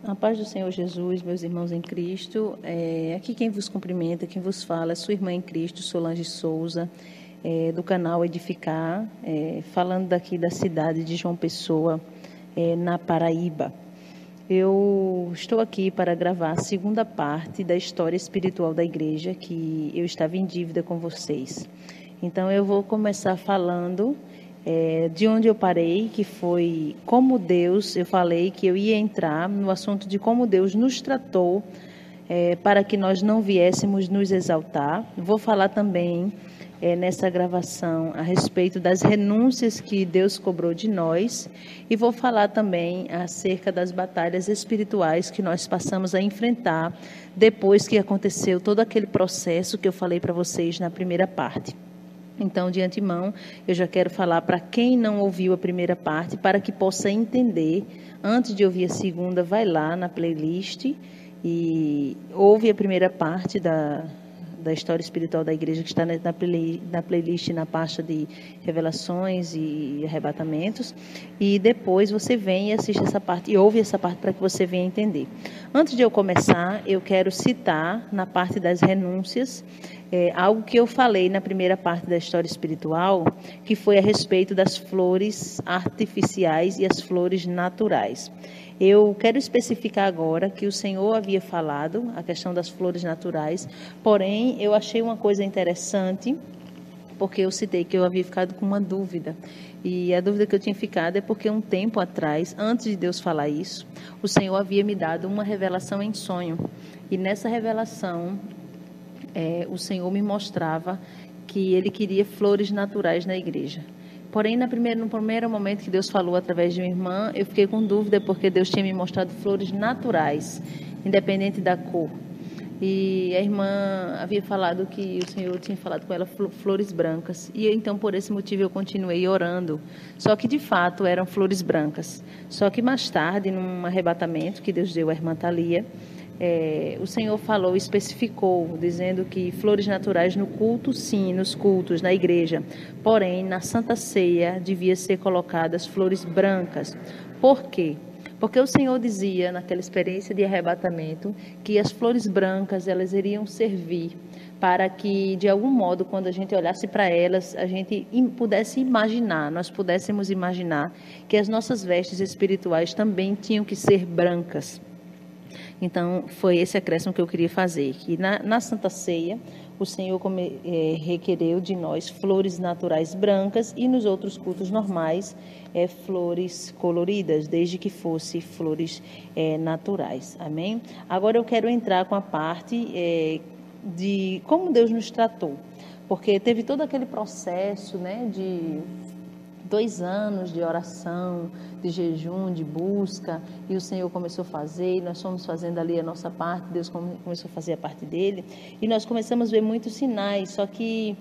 A paz do Senhor Jesus, meus irmãos em Cristo. Aqui quem vos cumprimenta, quem vos fala é sua irmã em Cristo, Solange Souza, do canal Edificar, falando daqui da cidade de João Pessoa, na Paraíba. Eu estou aqui para gravar a segunda parte da história espiritual da igreja, que eu estava em dívida com vocês. Então, eu vou começar falando de onde eu parei, que foi como Deus, eu falei que eu ia entrar no assunto de como Deus nos tratou para que nós não viéssemos nos exaltar. Vou falar também nessa gravação a respeito das renúncias que Deus cobrou de nós e vou falar também acerca das batalhas espirituais que nós passamos a enfrentar depois que aconteceu todo aquele processo que eu falei para vocês na primeira parte. Então, de antemão, eu já quero falar para quem não ouviu a primeira parte, para que possa entender, antes de ouvir a segunda, vai lá na playlist e ouve a primeira parte da história espiritual da igreja, que está na playlist, na pasta de revelações e arrebatamentos, e depois você vem e assiste essa parte, e ouve essa parte para que você venha entender. Antes de eu começar, eu quero citar, na parte das renúncias, algo que eu falei na primeira parte da história espiritual, que foi a respeito das flores artificiais e as flores naturais. Eu quero especificar agora que o Senhor havia falado a questão das flores naturais, porém eu achei uma coisa interessante, porque eu citei que eu havia ficado com uma dúvida. E a dúvida que eu tinha ficado é porque um tempo atrás, antes de Deus falar isso, o Senhor havia me dado uma revelação em sonho. E nessa revelação, o Senhor me mostrava que Ele queria flores naturais na igreja. Porém, no primeiro momento que Deus falou através de uma irmã, eu fiquei com dúvida porque Deus tinha me mostrado flores naturais, independente da cor. E a irmã havia falado que o Senhor tinha falado com ela flores brancas. E então, por esse motivo, eu continuei orando. Só que, de fato, eram flores brancas. Só que mais tarde, num arrebatamento que Deus deu à irmã Thalia, o Senhor falou, especificou, dizendo que flores naturais no culto, sim, nos cultos, na igreja. Porém, na Santa Ceia, devia ser colocadas flores brancas. Por quê? Porque o Senhor dizia, naquela experiência de arrebatamento, que as flores brancas, elas iriam servir para que, de algum modo, quando a gente olhasse para elas, a gente pudesse imaginar, nós pudéssemos imaginar que as nossas vestes espirituais também tinham que ser brancas. Então, foi esse acréscimo que eu queria fazer, que na Santa Ceia, o Senhor requereu de nós flores naturais brancas e nos outros cultos normais, flores coloridas, desde que fosse flores naturais. Amém? Agora eu quero entrar com a parte de como Deus nos tratou, porque teve todo aquele processo, né, de 2 anos de oração, de jejum, de busca, e o Senhor começou a fazer, e nós fomos fazendo ali a nossa parte, Deus começou a fazer a parte dele, e nós começamos a ver muitos sinais, só que,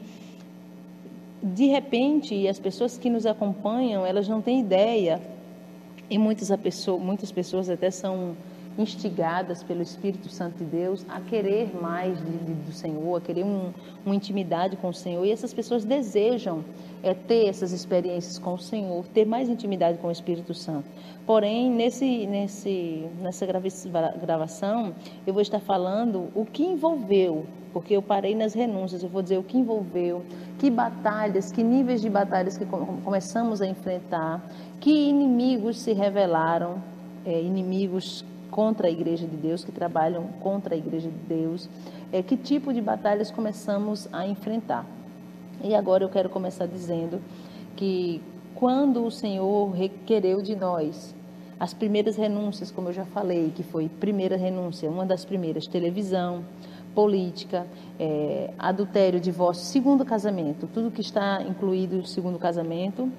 de repente, as pessoas que nos acompanham, elas não têm ideia, e muitas pessoas até são instigadas pelo Espírito Santo de Deus a querer mais do Senhor, a querer uma intimidade com o Senhor, e essas pessoas desejam ter essas experiências com o Senhor, ter mais intimidade com o Espírito Santo. Porém, nessa gravação, eu vou estar falando o que envolveu, porque eu parei nas renúncias, eu vou dizer o que envolveu, que batalhas, que níveis de batalhas que começamos a enfrentar, que inimigos se revelaram, inimigos contra a Igreja de Deus, que trabalham contra a Igreja de Deus, que tipo de batalhas começamos a enfrentar. E agora eu quero começar dizendo que quando o Senhor requereu de nós as primeiras renúncias, como eu já falei, que foi primeira renúncia, uma das primeiras, televisão, política, adultério, divórcio, segundo casamento, tudo que está incluído no segundo casamento,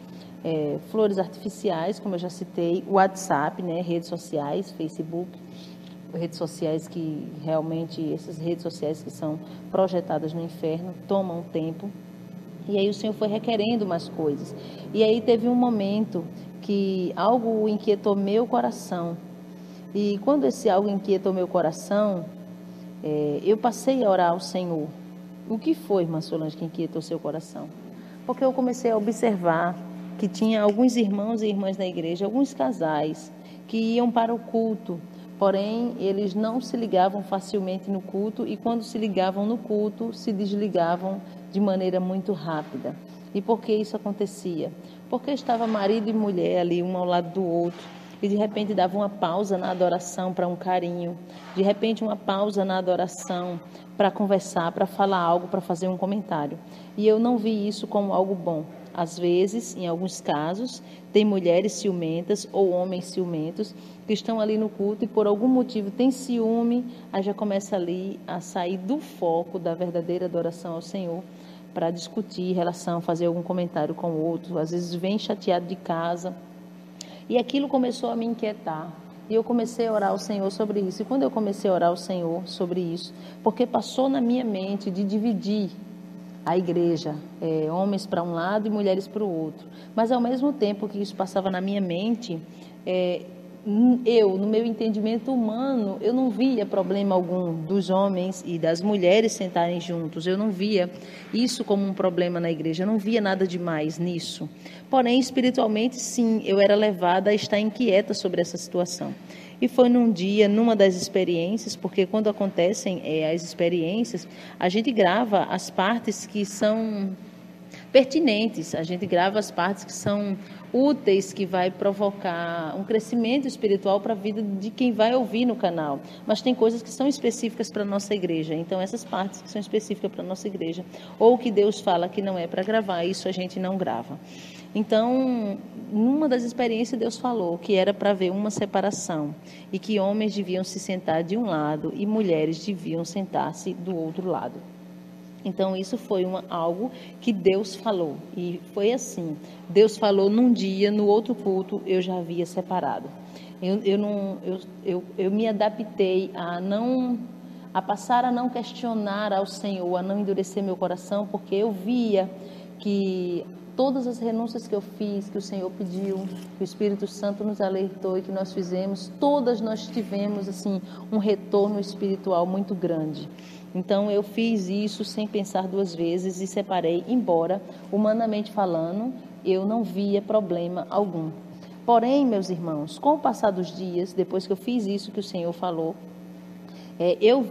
flores artificiais, como eu já citei, WhatsApp, né, redes sociais, Facebook, redes sociais que realmente, essas redes sociais que são projetadas no inferno, tomam tempo. E aí o Senhor foi requerendo mais coisas. E aí teve um momento que algo inquietou meu coração. E quando esse algo inquietou meu coração, eu passei a orar ao Senhor. O que foi, irmã Solange, que inquietou seu coração? Porque eu comecei a observar que tinha alguns irmãos e irmãs na igreja, alguns casais, que iam para o culto, porém eles não se ligavam facilmente no culto e quando se ligavam no culto, se desligavam de maneira muito rápida. E por que isso acontecia? Porque estava marido e mulher ali, um ao lado do outro, e de repente dava uma pausa na adoração para um carinho, de repente uma pausa na adoração para conversar, para falar algo, para fazer um comentário. E eu não vi isso como algo bom. Às vezes, em alguns casos, tem mulheres ciumentas ou homens ciumentos que estão ali no culto e por algum motivo tem ciúme, aí já começa ali a sair do foco da verdadeira adoração ao Senhor para discutir relação, fazer algum comentário com o outro, às vezes vem chateado de casa. E aquilo começou a me inquietar. E eu comecei a orar ao Senhor sobre isso. E quando eu comecei a orar ao Senhor sobre isso, porque passou na minha mente de dividir a igreja, homens para um lado e mulheres para o outro. Mas ao mesmo tempo que isso passava na minha mente, no meu entendimento humano, eu não via problema algum dos homens e das mulheres sentarem juntos. Eu não via isso como um problema na igreja. Eu não via nada demais nisso. Porém, espiritualmente, sim, eu era levada a estar inquieta sobre essa situação. E foi num dia, numa das experiências, porque quando acontecem as experiências, a gente grava as partes que são pertinentes, a gente grava as partes que são úteis, que vai provocar um crescimento espiritual para a vida de quem vai ouvir no canal. Mas tem coisas que são específicas para a nossa igreja, então essas partes que são específicas para a nossa igreja, ou que Deus fala que não é para gravar, isso a gente não grava. Então, numa das experiências, Deus falou que era para haver uma separação e que homens deviam se sentar de um lado e mulheres deviam sentar-se do outro lado. Então, isso foi algo que Deus falou. E foi assim, Deus falou num dia, no outro culto, eu já havia separado. Eu me adaptei a passar a não questionar ao Senhor, a não endurecer meu coração, porque eu via que todas as renúncias que eu fiz, que o Senhor pediu, que o Espírito Santo nos alertou e que nós fizemos, todas nós tivemos assim um retorno espiritual muito grande. Então eu fiz isso sem pensar duas vezes e separei, embora humanamente falando, eu não via problema algum. Porém, meus irmãos, com o passar dos dias, depois que eu fiz isso que o Senhor falou, eu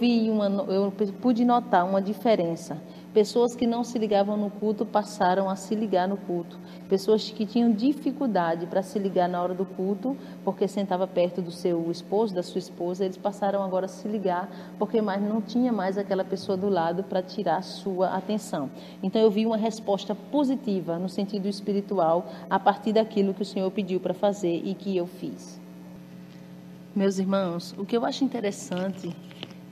pude notar uma diferença. Pessoas que não se ligavam no culto passaram a se ligar no culto. Pessoas que tinham dificuldade para se ligar na hora do culto, porque sentava perto do seu esposo, da sua esposa, eles passaram agora a se ligar, porque não tinha mais aquela pessoa do lado para tirar a sua atenção. Então eu vi uma resposta positiva no sentido espiritual, a partir daquilo que o Senhor pediu para fazer e que eu fiz. Meus irmãos, o que eu acho interessante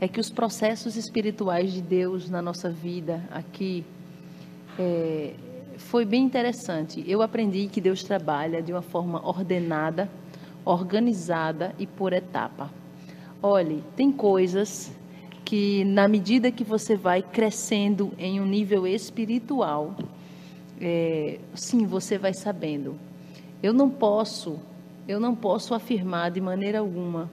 é que os processos espirituais de Deus na nossa vida aqui foi bem interessante. Eu aprendi que Deus trabalha de uma forma ordenada, organizada e por etapa. Olhe, tem coisas que na medida que você vai crescendo em um nível espiritual, sim, você vai sabendo. Eu não posso afirmar de maneira alguma,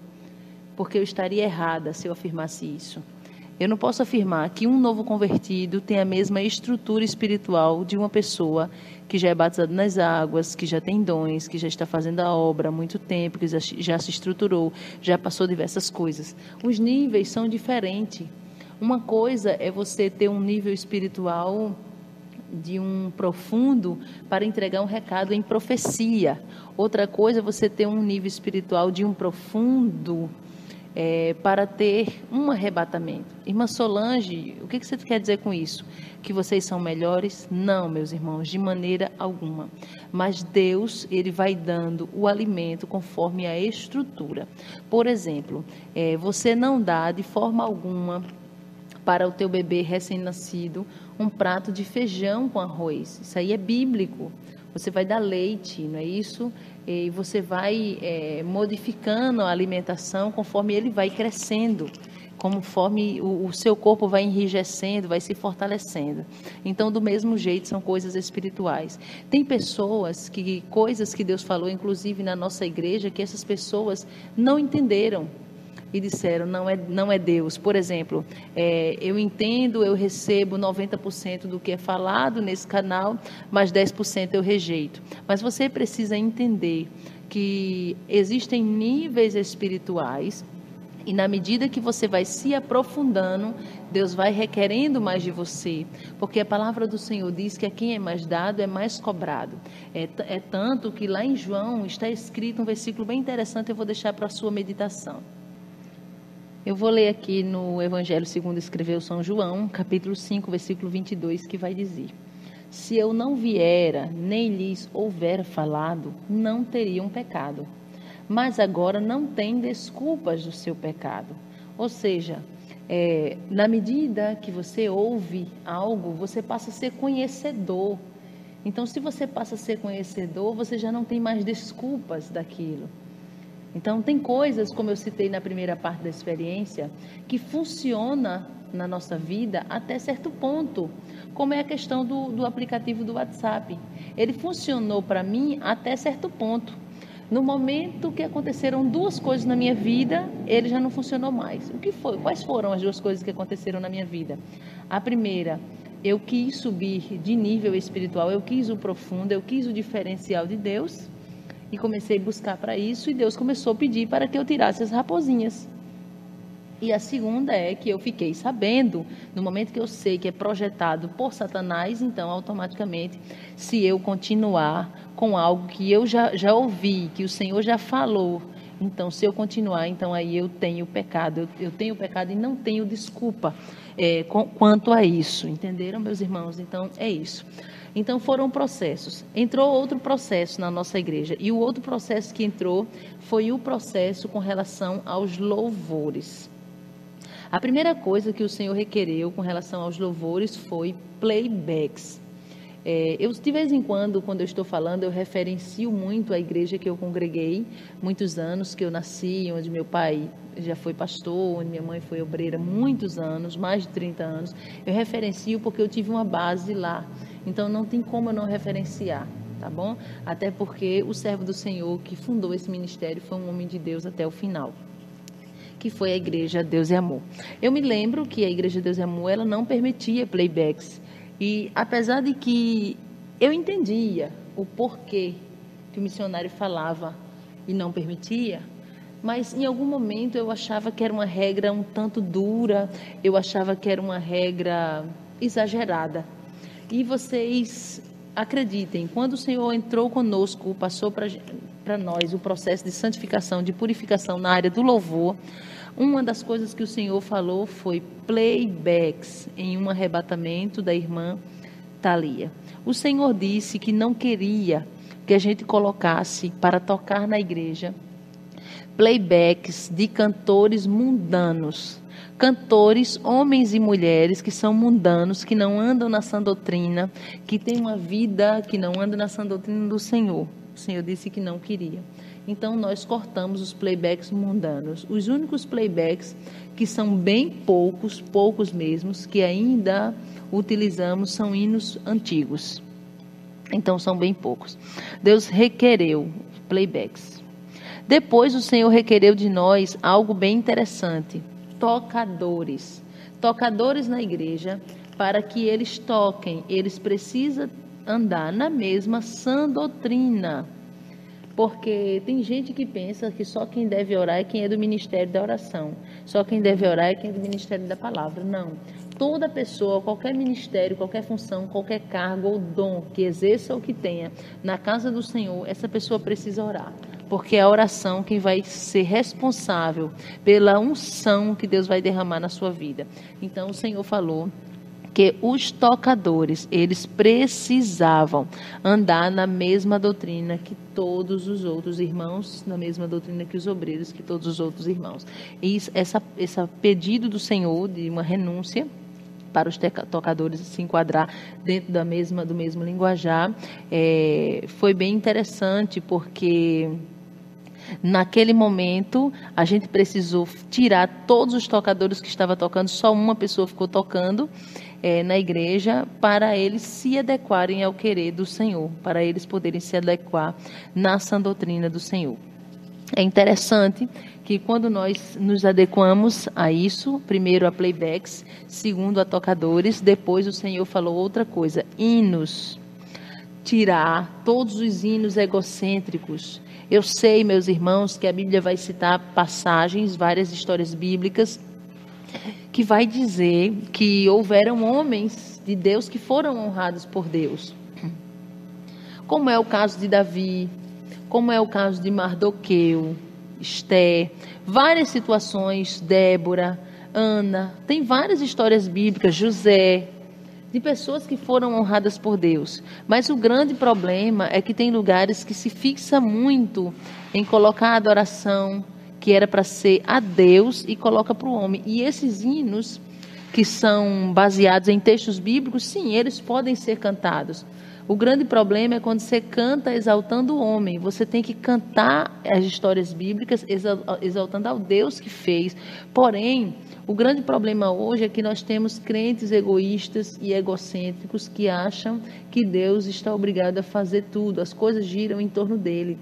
porque eu estaria errada se eu afirmasse isso. Eu não posso afirmar que um novo convertido tem a mesma estrutura espiritual de uma pessoa que já é batizada nas águas, que já tem dons, que já está fazendo a obra há muito tempo, que já se estruturou, já passou diversas coisas. Os níveis são diferentes. Uma coisa é você ter um nível espiritual de um profundo para entregar um recado em profecia. Outra coisa é você ter um nível espiritual de um profundo para ter um arrebatamento. Irmã Solange, o que você quer dizer com isso? Que vocês são melhores? Não, meus irmãos, de maneira alguma. Mas Deus, Ele vai dando o alimento conforme a estrutura. Por exemplo, você não dá de forma alguma para o teu bebê recém-nascido um prato de feijão com arroz. Isso aí é bíblico. Você vai dar leite, não é isso? E você vai modificando a alimentação conforme ele vai crescendo, conforme o seu corpo vai enrijecendo, vai se fortalecendo. Então, do mesmo jeito, são coisas espirituais. Tem pessoas coisas que Deus falou, inclusive na nossa igreja, que essas pessoas não entenderam e disseram, não é Deus. Por exemplo, eu entendo, eu recebo 90% do que é falado nesse canal, mas 10% eu rejeito. Mas você precisa entender que existem níveis espirituais E na medida que você vai se aprofundando, Deus vai requerendo mais de você. Porque a palavra do Senhor diz que a quem é mais dado é mais cobrado. É tanto que lá em João está escrito um versículo bem interessante, eu vou deixar para a sua meditação. Eu vou ler aqui no Evangelho segundo escreveu São João, capítulo 5, versículo 22, que vai dizer: se eu não viera, nem lhes houvera falado, não teriam pecado. Mas agora não tem desculpas do seu pecado. Ou seja, na medida que você ouve algo, você passa a ser conhecedor. Então, se você passa a ser conhecedor, você já não tem mais desculpas daquilo. Então, tem coisas, como eu citei na primeira parte da experiência, que funciona na nossa vida até certo ponto, como é a questão do aplicativo do WhatsApp. Ele funcionou para mim até certo ponto. No momento que aconteceram duas coisas na minha vida, ele já não funcionou mais. O que foi? Quais foram as duas coisas que aconteceram na minha vida? A primeira, eu quis subir de nível espiritual, eu quis o profundo, eu quis o diferencial de Deus e comecei a buscar para isso, e Deus começou a pedir para que eu tirasse as raposinhas. E a segunda é que eu fiquei sabendo, no momento que eu sei que é projetado por Satanás, então automaticamente, se eu continuar com algo que eu já ouvi, que o Senhor já falou, então se eu continuar, então aí eu tenho pecado, eu tenho pecado e não tenho desculpa quanto a isso, entenderam, meus irmãos? Então é isso. Então foram processos. Entrou outro processo na nossa igreja, e o outro processo que entrou foi o processo com relação aos louvores. A primeira coisa que o Senhor requereu com relação aos louvores foi playbacks. Eu, de vez em quando eu estou falando, eu referencio muito a igreja que eu congreguei, muitos anos que eu nasci, onde meu pai já foi pastor, onde minha mãe foi obreira, muitos anos, mais de 30 anos. Eu referencio porque eu tive uma base lá, então não tem como eu não referenciar, tá bom? Até porque o servo do Senhor que fundou esse ministério foi um homem de Deus até o final, que foi a Igreja Deus e Amor. Eu me lembro que a Igreja Deus e Amor, ela não permitia playbacks. E apesar de que eu entendia o porquê que o missionário falava e não permitia, mas em algum momento eu achava que era uma regra um tanto dura, eu achava que era uma regra exagerada. E vocês acreditem, quando o Senhor entrou conosco, passou para nós o processo de santificação, de purificação na área do louvor, uma das coisas que o Senhor falou foi playbacks em um arrebatamento da irmã Thalia. O Senhor disse que não queria que a gente colocasse para tocar na igreja playbacks de cantores mundanos. Cantores, homens e mulheres que são mundanos, que não andam na sã doutrina, que têm uma vida que não anda na sã doutrina do Senhor. O Senhor disse que não queria. Então, nós cortamos os playbacks mundanos. Os únicos playbacks que são bem poucos mesmos, que ainda utilizamos, são hinos antigos. Então, são bem poucos. Deus requereu playbacks. Depois, o Senhor requereu de nós algo bem interessante. Tocadores. Tocadores na igreja, para que eles toquem. Eles precisam andar na mesma sã doutrina. Porque tem gente que pensa que só quem deve orar é quem é do ministério da oração. Só quem deve orar é quem é do ministério da palavra. Não. Toda pessoa, qualquer ministério, qualquer função, qualquer cargo ou dom que exerça ou que tenha na casa do Senhor, essa pessoa precisa orar. Porque é a oração quem vai ser responsável pela unção que Deus vai derramar na sua vida. Então o Senhor falou que os tocadores, eles precisavam andar na mesma doutrina que todos os outros irmãos, na mesma doutrina que os obreiros, que todos os outros irmãos. E esse pedido do Senhor de uma renúncia para os tocadores se enquadrar dentro do mesmo linguajar, foi bem interessante, porque naquele momento a gente precisou tirar todos os tocadores que estavam tocando, só uma pessoa ficou tocando na igreja, para eles se adequarem ao querer do Senhor, para eles poderem se adequar na sã doutrina do Senhor. É interessante que quando nós nos adequamos a isso, primeiro a playbacks, segundo a tocadores, depois o Senhor falou outra coisa, hinos. Tirar todos os hinos egocêntricos, Eu sei, meus irmãos, que a Bíblia vai citar passagens, várias histórias bíblicas, que vai dizer que houveram homens de Deus que foram honrados por Deus. Como é o caso de Davi, como é o caso de Mardoqueu, Esté, várias situações, Débora, Ana, tem várias histórias bíblicas, José, de pessoas que foram honradas por Deus. Mas o grande problema é que tem lugares que se fixa muito em colocar a adoração que era para ser a Deus e coloca para o homem. E esses hinos que são baseados em textos bíblicos, sim, eles podem ser cantados. O grande problema é quando você canta exaltando o homem. Você tem que cantar as histórias bíblicas exaltando ao Deus que fez. Porém, o grande problema hoje é que nós temos crentes egoístas e egocêntricos que acham que Deus está obrigado a fazer tudo. As coisas giram em torno dele.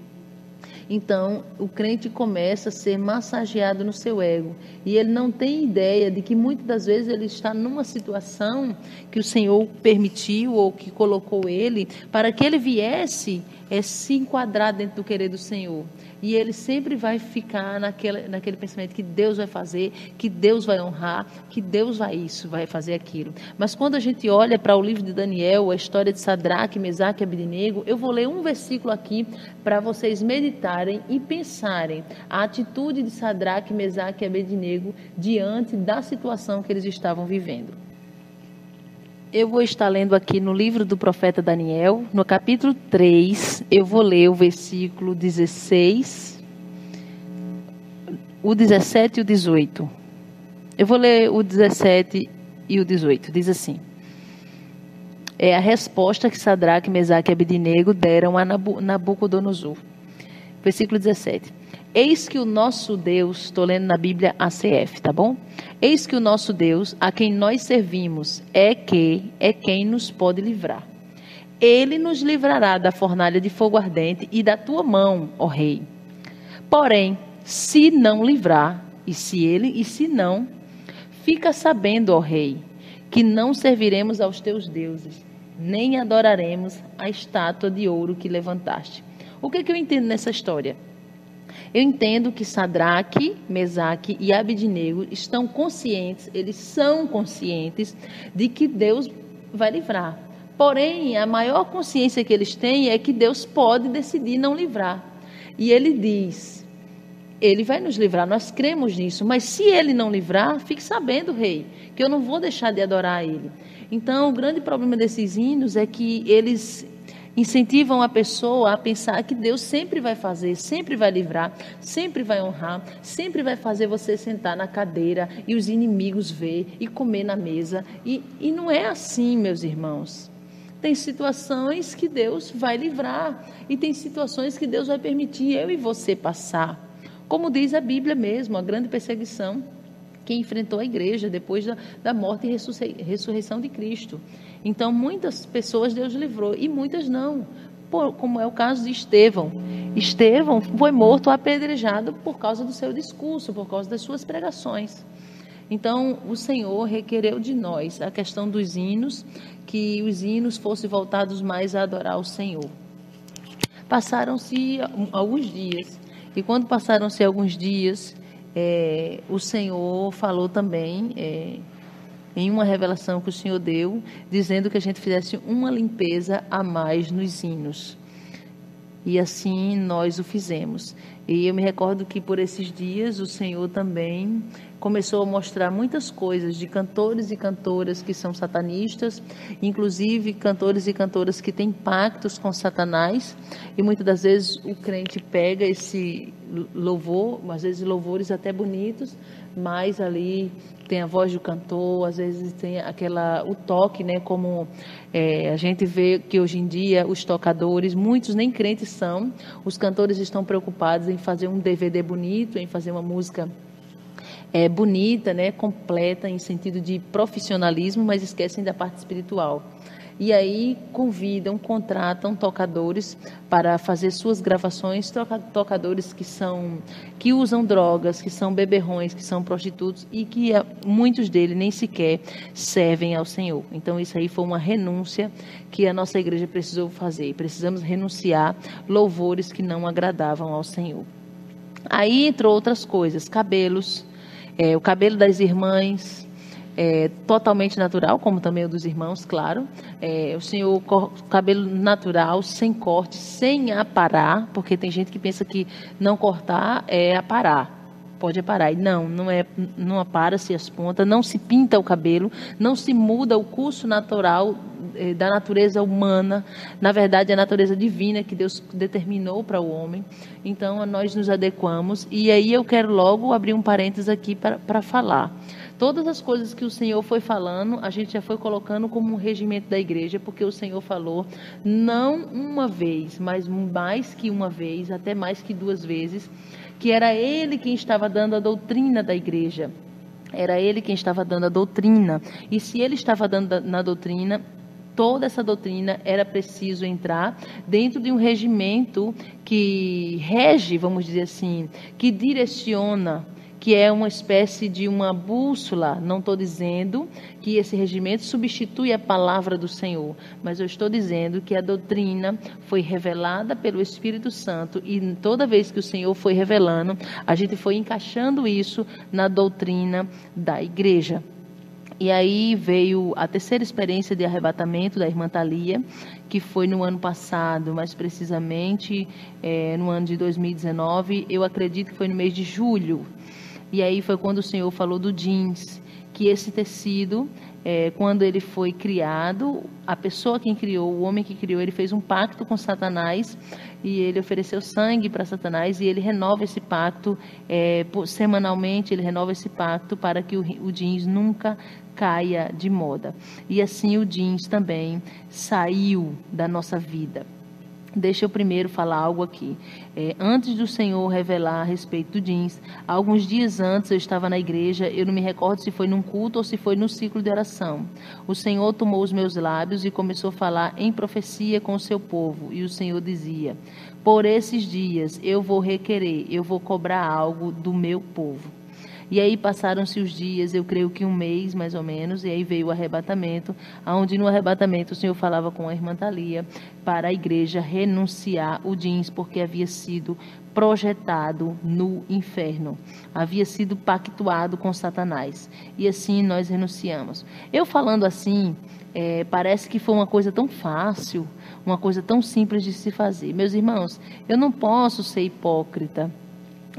Então, o crente começa a ser massageado no seu ego. E ele não tem ideia de que muitas das vezes ele está numa situação que o Senhor permitiu ou que colocou ele para que ele viesse se enquadrar dentro do querer do Senhor. E ele sempre vai ficar naquele pensamento que Deus vai fazer, que Deus vai honrar, que Deus vai fazer aquilo. Mas quando a gente olha para o livro de Daniel, a história de Sadraque, Mesaque e Abednego, eu vou ler um versículo aqui para vocês meditarem e pensarem a atitude de Sadraque, Mesaque e Abednego diante da situação que eles estavam vivendo. Eu vou estar lendo aqui no livro do profeta Daniel, no capítulo 3, eu vou ler o versículo 16, o 17 e o 18. Eu vou ler o 17 e o 18, diz assim: é a resposta que Sadraque, Mesaque e Abednego deram a Nabucodonosor. Versículo 17. Eis que o nosso Deus, estou lendo na Bíblia ACF, tá bom? Eis que o nosso Deus, a quem nós servimos, é quem nos pode livrar. Ele nos livrará da fornalha de fogo ardente e da tua mão, ó rei. Porém, se não livrar, e se não, fica sabendo, ó rei, que não serviremos aos teus deuses, nem adoraremos a estátua de ouro que levantaste. O que eu entendo nessa história? Eu entendo que Sadraque, Mesaque e Abednego estão conscientes, eles são conscientes de que Deus vai livrar. Porém, a maior consciência que eles têm é que Deus pode decidir não livrar. E ele diz, ele vai nos livrar, nós cremos nisso, mas se ele não livrar, fique sabendo, rei, que eu não vou deixar de adorar ele. Então, o grande problema desses hinos é que eles incentivam a pessoa a pensar que Deus sempre vai fazer, sempre vai livrar, sempre vai honrar, sempre vai fazer você sentar na cadeira e os inimigos ver e comer na mesa. E não é assim, meus irmãos. Tem situações que Deus vai livrar e tem situações que Deus vai permitir eu e você passar. Como diz a Bíblia mesmo, a grande perseguição que enfrentou a igreja depois da morte e ressurreição de Cristo. Então, muitas pessoas Deus livrou e muitas não, como é o caso de Estevão. Estevão foi morto apedrejado por causa do seu discurso, por causa das suas pregações. Então, o Senhor requereu de nós a questão dos hinos, que os hinos fossem voltados mais a adorar o Senhor. Passaram-se alguns dias, e quando passaram-se alguns dias, o Senhor falou também, em uma revelação que o Senhor deu, dizendo que a gente fizesse uma limpeza a mais nos hinos. E assim nós o fizemos. E eu me recordo que por esses dias o Senhor também começou a mostrar muitas coisas de cantores e cantoras que são satanistas, inclusive cantores e cantoras que têm pactos com Satanás, e muitas das vezes o crente pega esse louvor, às vezes louvores até bonitos, mas ali tem a voz do cantor, às vezes tem o toque, né, como a gente vê que hoje em dia os tocadores, muitos nem crentes são, os cantores estão preocupados em fazer um DVD bonito, em fazer uma música bonita, né, completa, em sentido de profissionalismo, mas esquecem da parte espiritual. e aí convidam, contratam tocadores para fazer suas gravações, tocadores que usam drogas, que são beberrões, que são prostitutos e que muitos deles nem sequer servem ao Senhor. Então isso aí foi uma renúncia que a nossa igreja precisou fazer. Precisamos renunciar louvores que não agradavam ao Senhor. Aí entrou outras coisas, cabelos, o cabelo das irmãs, totalmente natural, como também o dos irmãos, claro. O Senhor, cabelo natural, sem corte, sem aparar, porque tem gente que pensa que não cortar é aparar. Pode aparar. E não apara-se as pontas, não se pinta o cabelo, não se muda o curso natural da natureza humana, na verdade a natureza divina que Deus determinou para o homem. Então nós nos adequamos, e aí eu quero logo abrir um parênteses aqui para falar. Todas as coisas que o Senhor foi falando, a gente já foi colocando como um regimento da igreja, porque o Senhor falou não uma vez, mas mais que uma vez, até mais que 2 vezes, que era Ele quem estava dando a doutrina da igreja. Era Ele quem estava dando a doutrina. E se Ele estava dando na doutrina, toda essa doutrina era preciso entrar dentro de um regimento que rege, vamos dizer assim, que direciona, que é uma espécie de uma bússola. Não estou dizendo que esse regimento substitui a palavra do Senhor, mas eu estou dizendo que a doutrina foi revelada pelo Espírito Santo, e toda vez que o Senhor foi revelando, a gente foi encaixando isso na doutrina da igreja. E aí veio a terceira experiência de arrebatamento da irmã Thalia, que foi no ano passado, mais precisamente no ano de 2019, eu acredito que foi no mês de julho. E aí foi quando o Senhor falou do jeans, que esse tecido, quando ele foi criado, a pessoa quem criou, o homem que criou, ele fez um pacto com Satanás, e ele ofereceu sangue para Satanás, e ele renova esse pacto, semanalmente ele renova esse pacto para que o jeans nunca caia de moda. E assim o jeans também saiu da nossa vida. Deixa eu primeiro falar algo aqui. Antes do Senhor revelar a respeito do jeans, alguns dias antes eu estava na igreja, eu não me recordo se foi num culto ou se foi no ciclo de oração. O Senhor tomou os meus lábios e começou a falar em profecia com o seu povo. E o Senhor dizia: por esses dias eu vou requerer, eu vou cobrar algo do meu povo. E aí passaram-se os dias, eu creio que 1 mês mais ou menos, e aí veio o arrebatamento, onde no arrebatamento o Senhor falava com a irmã Thalia para a igreja renunciar o jeans, porque havia sido projetado no inferno, havia sido pactuado com Satanás, e assim nós renunciamos. Eu falando assim, parece que foi uma coisa tão fácil, uma coisa tão simples de se fazer. Meus irmãos, eu não posso ser hipócrita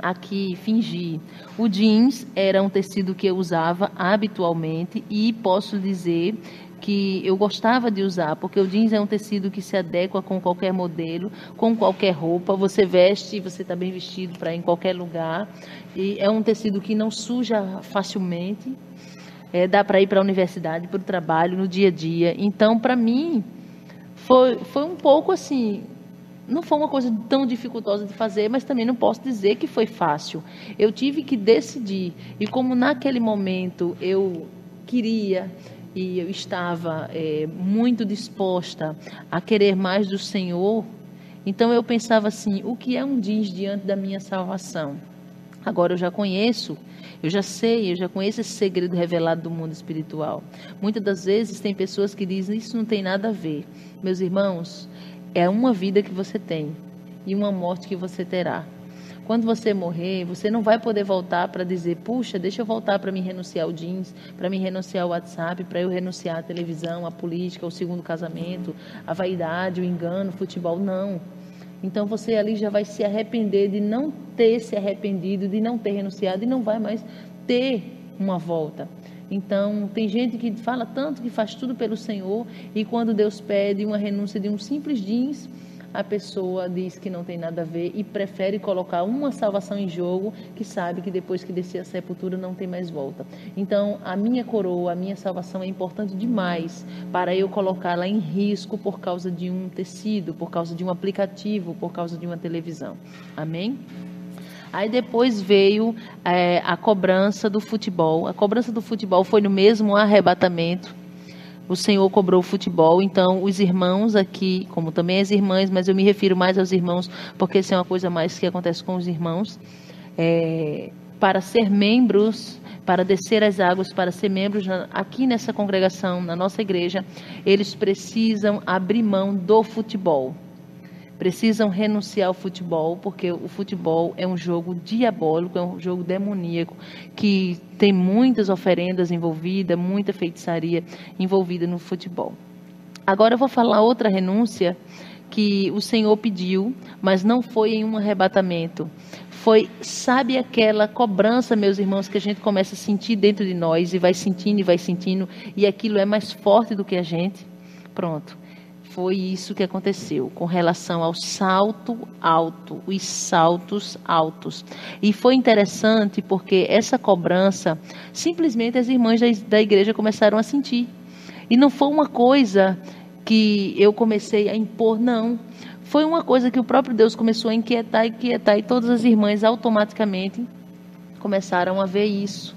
aqui, fingir. O jeans era um tecido que eu usava habitualmente, e posso dizer que eu gostava de usar, porque o jeans é um tecido que se adequa com qualquer modelo, com qualquer roupa. Você veste, você está bem vestido para ir em qualquer lugar, e é um tecido que não suja facilmente, dá para ir para a universidade, para o trabalho, no dia a dia. Então, para mim, foi um pouco assim. Não foi uma coisa tão dificultosa de fazer, mas também não posso dizer que foi fácil. Eu tive que decidir, e como naquele momento eu queria e eu estava muito disposta a querer mais do Senhor, então eu pensava assim: o que é um jeans diante da minha salvação? Agora eu já conheço, eu já sei, eu já conheço esse segredo revelado do mundo espiritual. Muitas das vezes tem pessoas que dizem: isso não tem nada a ver. Meus irmãos, é uma vida que você tem e uma morte que você terá. Quando você morrer, você não vai poder voltar para dizer: puxa, deixa eu voltar para me renunciar ao jeans, para me renunciar ao WhatsApp, para eu renunciar à televisão, à política, ao segundo casamento, à vaidade, o engano, o futebol. Não. Então você ali já vai se arrepender de não ter se arrependido, de não ter renunciado, e não vai mais ter uma volta. Então, tem gente que fala tanto, que faz tudo pelo Senhor, e quando Deus pede uma renúncia de um simples jeans, a pessoa diz que não tem nada a ver e prefere colocar uma salvação em jogo, que sabe que depois que descer a sepultura não tem mais volta. Então, a minha coroa, a minha salvação é importante demais para eu colocá-la em risco por causa de um tecido, por causa de um aplicativo, por causa de uma televisão. Amém? Aí depois veio a cobrança do futebol. A cobrança do futebol foi no mesmo arrebatamento. o Senhor cobrou o futebol. Então, os irmãos aqui, como também as irmãs, mas eu me refiro mais aos irmãos, porque isso é uma coisa mais que acontece com os irmãos, para ser membros, para descer as águas, para ser membros aqui nessa congregação, na nossa igreja, eles precisam abrir mão do futebol. Precisam renunciar ao futebol, porque o futebol é um jogo diabólico, é um jogo demoníaco, que tem muitas oferendas envolvidas, muita feitiçaria envolvida no futebol. Agora eu vou falar outra renúncia que o Senhor pediu, mas não foi em um arrebatamento. Foi, sabe aquela cobrança, meus irmãos, que a gente começa a sentir dentro de nós, e vai sentindo, e aquilo é mais forte do que a gente? Pronto. Foi isso que aconteceu com relação ao salto alto, os saltos altos. E foi interessante porque essa cobrança, simplesmente as irmãs da igreja começaram a sentir. E não foi uma coisa que eu comecei a impor, não. Foi uma coisa que o próprio Deus começou a inquietar, e todas as irmãs automaticamente começaram a ver isso.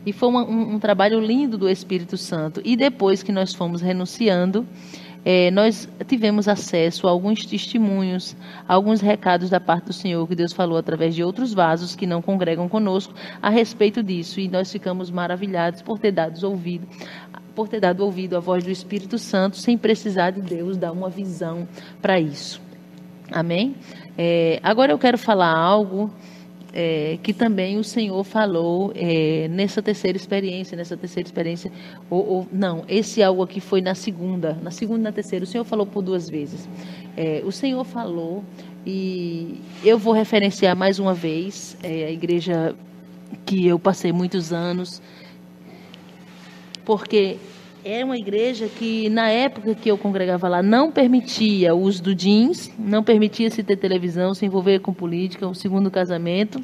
E foi um trabalho lindo do Espírito Santo. E depois que nós fomos renunciando, nós tivemos acesso a alguns testemunhos, a alguns recados da parte do Senhor, que Deus falou através de outros vasos que não congregam conosco a respeito disso. E nós ficamos maravilhados por ter dado ouvido à voz do Espírito Santo, sem precisar de Deus dar uma visão para isso. Amém? Agora eu quero falar algo que também o Senhor falou nessa terceira experiência, esse algo aqui foi na segunda e na terceira, o Senhor falou por 2 vezes. O Senhor falou, e eu vou referenciar mais uma vez a igreja que eu passei muitos anos, porque é uma igreja que, na época que eu congregava lá, não permitia o uso do jeans, não permitia se ter televisão, se envolver com política, o segundo casamento,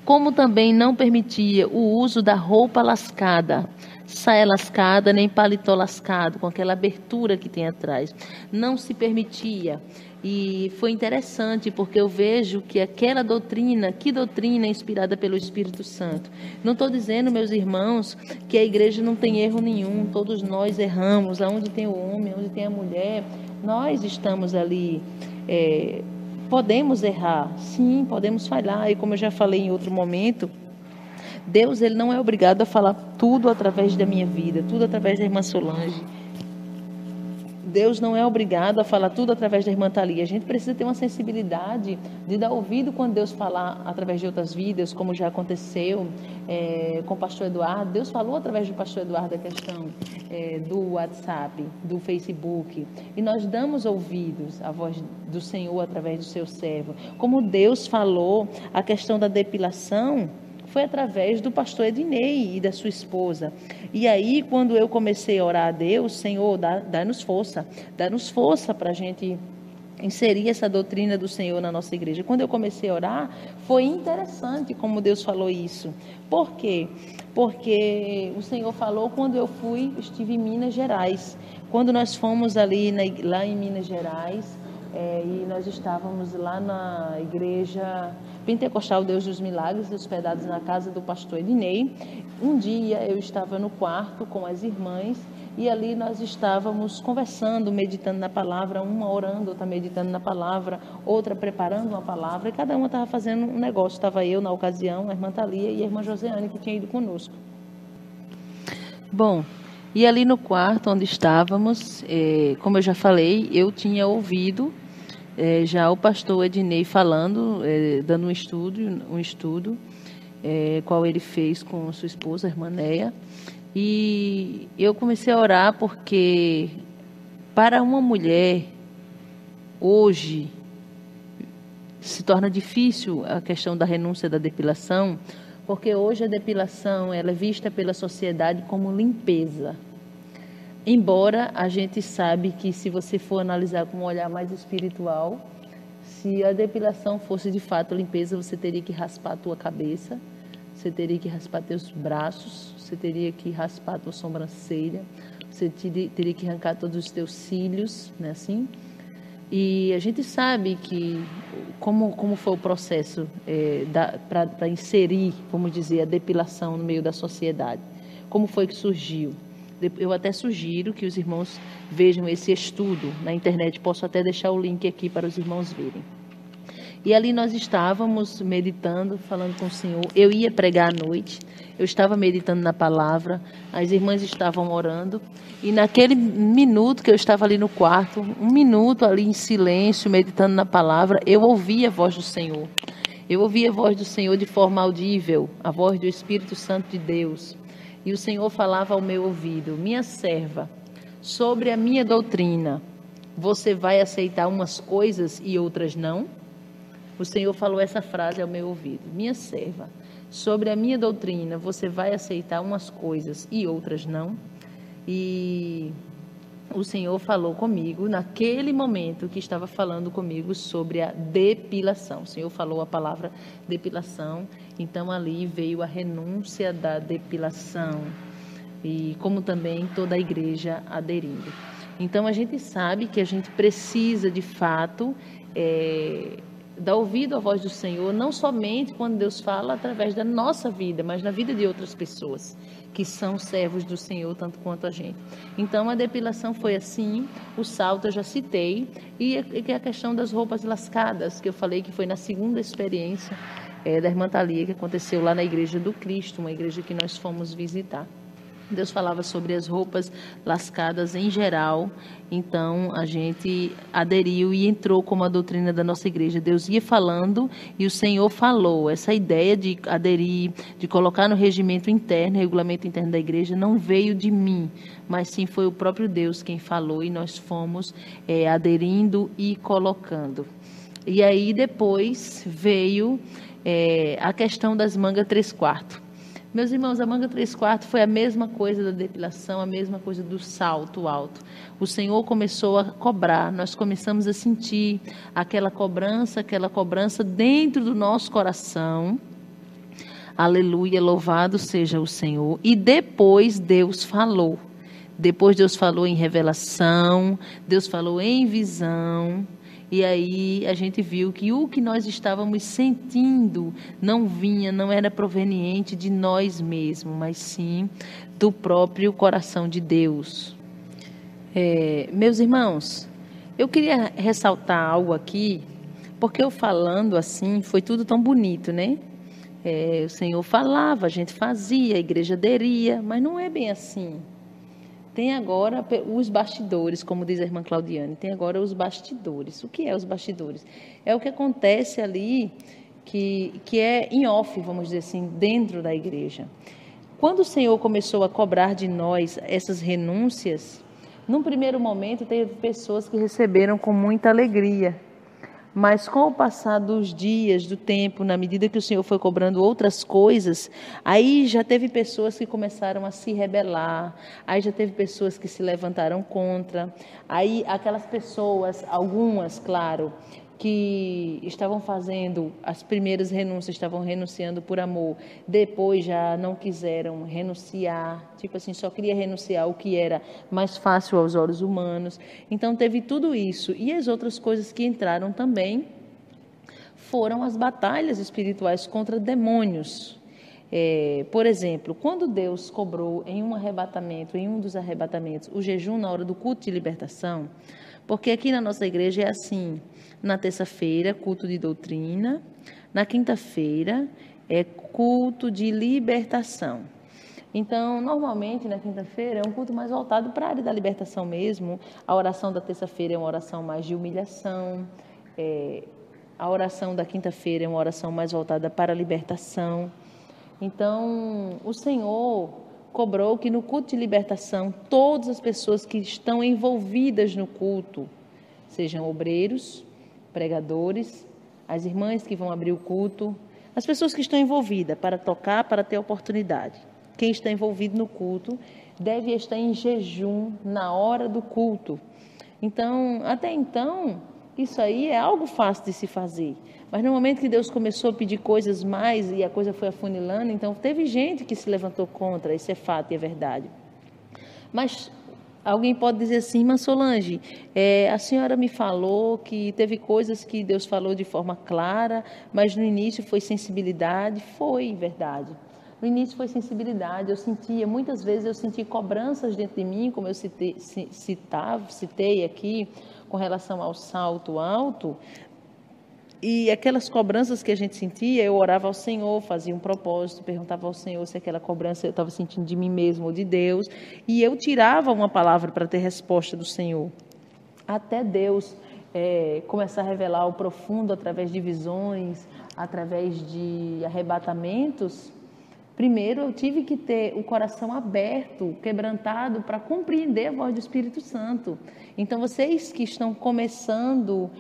como também não permitia o uso da roupa lascada, saia lascada, nem paletó lascado, com aquela abertura que tem atrás. Não se permitia. E foi interessante, porque eu vejo que aquela doutrina, que doutrina é inspirada pelo Espírito Santo. Não estou dizendo, meus irmãos, que a igreja não tem erro nenhum, todos nós erramos, onde tem o homem, onde tem a mulher, nós estamos ali, podemos errar, sim, podemos falhar, e como eu já falei em outro momento, Deus, ele não é obrigado a falar tudo através da minha vida, tudo através da irmã Solange. Deus não é obrigado a falar tudo através da irmã Thalia. A gente precisa ter uma sensibilidade de dar ouvido quando Deus falar através de outras vidas, como já aconteceu com o pastor Eduardo. Deus falou através do pastor Eduardo a questão do WhatsApp, do Facebook. E nós damos ouvidos à voz do Senhor através do seu servo. Como Deus falou a questão da depilação, foi através do pastor Ednei e da sua esposa. E aí, quando eu comecei a orar a Deus, Senhor, dá-nos força para a gente inserir essa doutrina do Senhor na nossa igreja. Quando eu comecei a orar, foi interessante como Deus falou isso. Por quê? Porque o Senhor falou quando eu estive em Minas Gerais. Quando nós fomos ali lá em Minas Gerais, e nós estávamos lá na igreja Pentecostal Deus dos Milagres, hospedados na casa do pastor Ednei. Um dia eu estava no quarto com as irmãs e ali nós estávamos conversando, meditando na palavra, uma orando, outra meditando na palavra, outra preparando uma palavra, e cada uma estava fazendo um negócio. Estava eu na ocasião, a irmã Thalia e a irmã Josiane, que tinha ido conosco. Bom, e ali no quarto onde estávamos, como eu já falei, eu tinha ouvido já o pastor Ednei falando, dando um estudo, qual ele fez com sua esposa, a irmã Néia, e eu comecei a orar porque para uma mulher hoje se torna difícil a questão da renúncia da depilação, porque hoje a depilação ela é vista pela sociedade como limpeza. Embora a gente sabe que se você for analisar com um olhar mais espiritual, se a depilação fosse de fato limpeza, você teria que raspar a tua cabeça, você teria que raspar teus braços, você teria que raspar a tua sobrancelha, você teria que arrancar todos os teus cílios, não é assim? E a gente sabe que como foi o processo para inserir, vamos dizer, a depilação no meio da sociedade. Como foi que surgiu? Eu até sugiro que os irmãos vejam esse estudo na internet. Posso até deixar o link aqui para os irmãos verem. E ali nós estávamos meditando, falando com o Senhor. Eu ia pregar à noite, eu estava meditando na palavra, as irmãs estavam orando. E naquele minuto que eu estava ali no quarto, um minuto ali em silêncio, meditando na palavra, eu ouvi a voz do Senhor. Eu ouvi a voz do Senhor de forma audível, a voz do Espírito Santo de Deus. E o Senhor falava ao meu ouvido: minha serva, sobre a minha doutrina, você vai aceitar umas coisas e outras não? O Senhor falou essa frase ao meu ouvido: minha serva, sobre a minha doutrina, você vai aceitar umas coisas e outras não? E o Senhor falou comigo naquele momento que estava falando comigo sobre a depilação. O Senhor falou a palavra depilação, então ali veio a renúncia da depilação, e como também toda a igreja aderindo. Então a gente sabe que a gente precisa de fato dar ouvido à voz do Senhor, não somente quando Deus fala através da nossa vida, mas na vida de outras pessoas que são servos do Senhor, tanto quanto a gente. Então, a depilação foi assim, o salto eu já citei, e a questão das roupas lascadas, que eu falei que foi na segunda experiência da irmã Thalia, que aconteceu lá na Igreja do Cristo, uma igreja que nós fomos visitar. Deus falava sobre as roupas lascadas em geral, então a gente aderiu e entrou como a doutrina da nossa igreja. Deus ia falando e o Senhor falou. Essa ideia de aderir, de colocar no regimento interno, regulamento interno da igreja, não veio de mim, mas sim foi o próprio Deus quem falou e nós fomos aderindo e colocando. E aí depois veio a questão das mangas 3/4. Meus irmãos, a manga 3/4 foi a mesma coisa da depilação, a mesma coisa do salto alto. O Senhor começou a cobrar, nós começamos a sentir aquela cobrança dentro do nosso coração. Aleluia, louvado seja o Senhor. E depois Deus falou. Depois Deus falou em revelação, Deus falou em visão. E aí a gente viu que o que nós estávamos sentindo não era proveniente de nós mesmos, mas sim do próprio coração de Deus. Meus irmãos, eu queria ressaltar algo aqui, porque eu falando assim, foi tudo tão bonito, né? O Senhor falava, a gente fazia, a igreja aderia, mas não é bem assim. Tem agora os bastidores, como diz a irmã Claudiane, tem agora os bastidores. O que é os bastidores? É o que acontece ali, que é em off, vamos dizer assim, dentro da igreja. Quando o Senhor começou a cobrar de nós essas renúncias, num primeiro momento teve pessoas que receberam com muita alegria. Mas com o passar dos dias, do tempo, na medida que o Senhor foi cobrando outras coisas, aí já teve pessoas que começaram a se rebelar, aí já teve pessoas que se levantaram contra, aí aquelas pessoas, algumas, claro, que estavam fazendo as primeiras renúncias, estavam renunciando por amor, depois já não quiseram renunciar, tipo assim, só queria renunciar o que era mais fácil aos olhos humanos. Então teve tudo isso, e as outras coisas que entraram também foram as batalhas espirituais contra demônios. Por exemplo, quando Deus cobrou em um dos arrebatamentos, o jejum na hora do culto de libertação, porque aqui na nossa igreja é assim: na terça-feira, culto de doutrina, na quinta-feira é culto de libertação. Então, normalmente, na quinta-feira é um culto mais voltado para a área da libertação mesmo. A oração da terça-feira é uma oração mais de humilhação, a oração da quinta-feira é uma oração mais voltada para a libertação. Então, o Senhor cobrou que no culto de libertação, todas as pessoas que estão envolvidas no culto, sejam obreiros, pregadores, as irmãs que vão abrir o culto, as pessoas que estão envolvidas para tocar, para ter oportunidade. Quem está envolvido no culto deve estar em jejum na hora do culto. Então, até então, isso aí é algo fácil de se fazer. Mas no momento que Deus começou a pedir coisas mais e a coisa foi afunilando, então teve gente que se levantou contra, isso é fato e é verdade. Mas alguém pode dizer assim: mas Solange, a senhora me falou que teve coisas que Deus falou de forma clara, mas no início foi sensibilidade. Foi verdade. No início foi sensibilidade, muitas vezes eu senti cobranças dentro de mim, como eu citei aqui, com relação ao salto alto. E aquelas cobranças que a gente sentia, eu orava ao Senhor, fazia um propósito, perguntava ao Senhor se aquela cobrança eu estava sentindo de mim mesmo ou de Deus, e eu tirava uma palavra para ter resposta do Senhor. Até Deus começar a revelar o profundo através de visões, através de arrebatamentos. Primeiro, eu tive que ter o coração aberto, quebrantado, para compreender a voz do Espírito Santo. Então, vocês que estão começando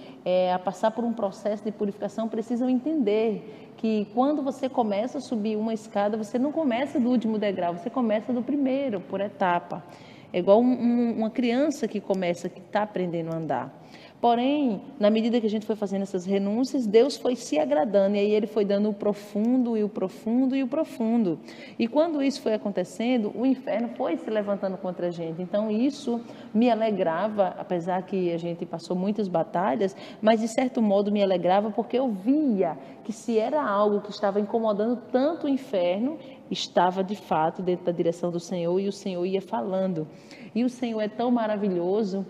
a passar por um processo de purificação, precisam entender que quando você começa a subir uma escada, você não começa do último degrau, você começa do primeiro, por etapa. É igual uma criança que está aprendendo a andar. Porém, na medida que a gente foi fazendo essas renúncias, Deus foi se agradando, e aí Ele foi dando o profundo, e o profundo, e o profundo. E quando isso foi acontecendo, o inferno foi se levantando contra a gente. Então, isso me alegrava, apesar que a gente passou muitas batalhas, mas de certo modo me alegrava, porque eu via que se era algo que estava incomodando tanto o inferno, estava de fato dentro da direção do Senhor, e o Senhor ia falando. E o Senhor é tão maravilhoso,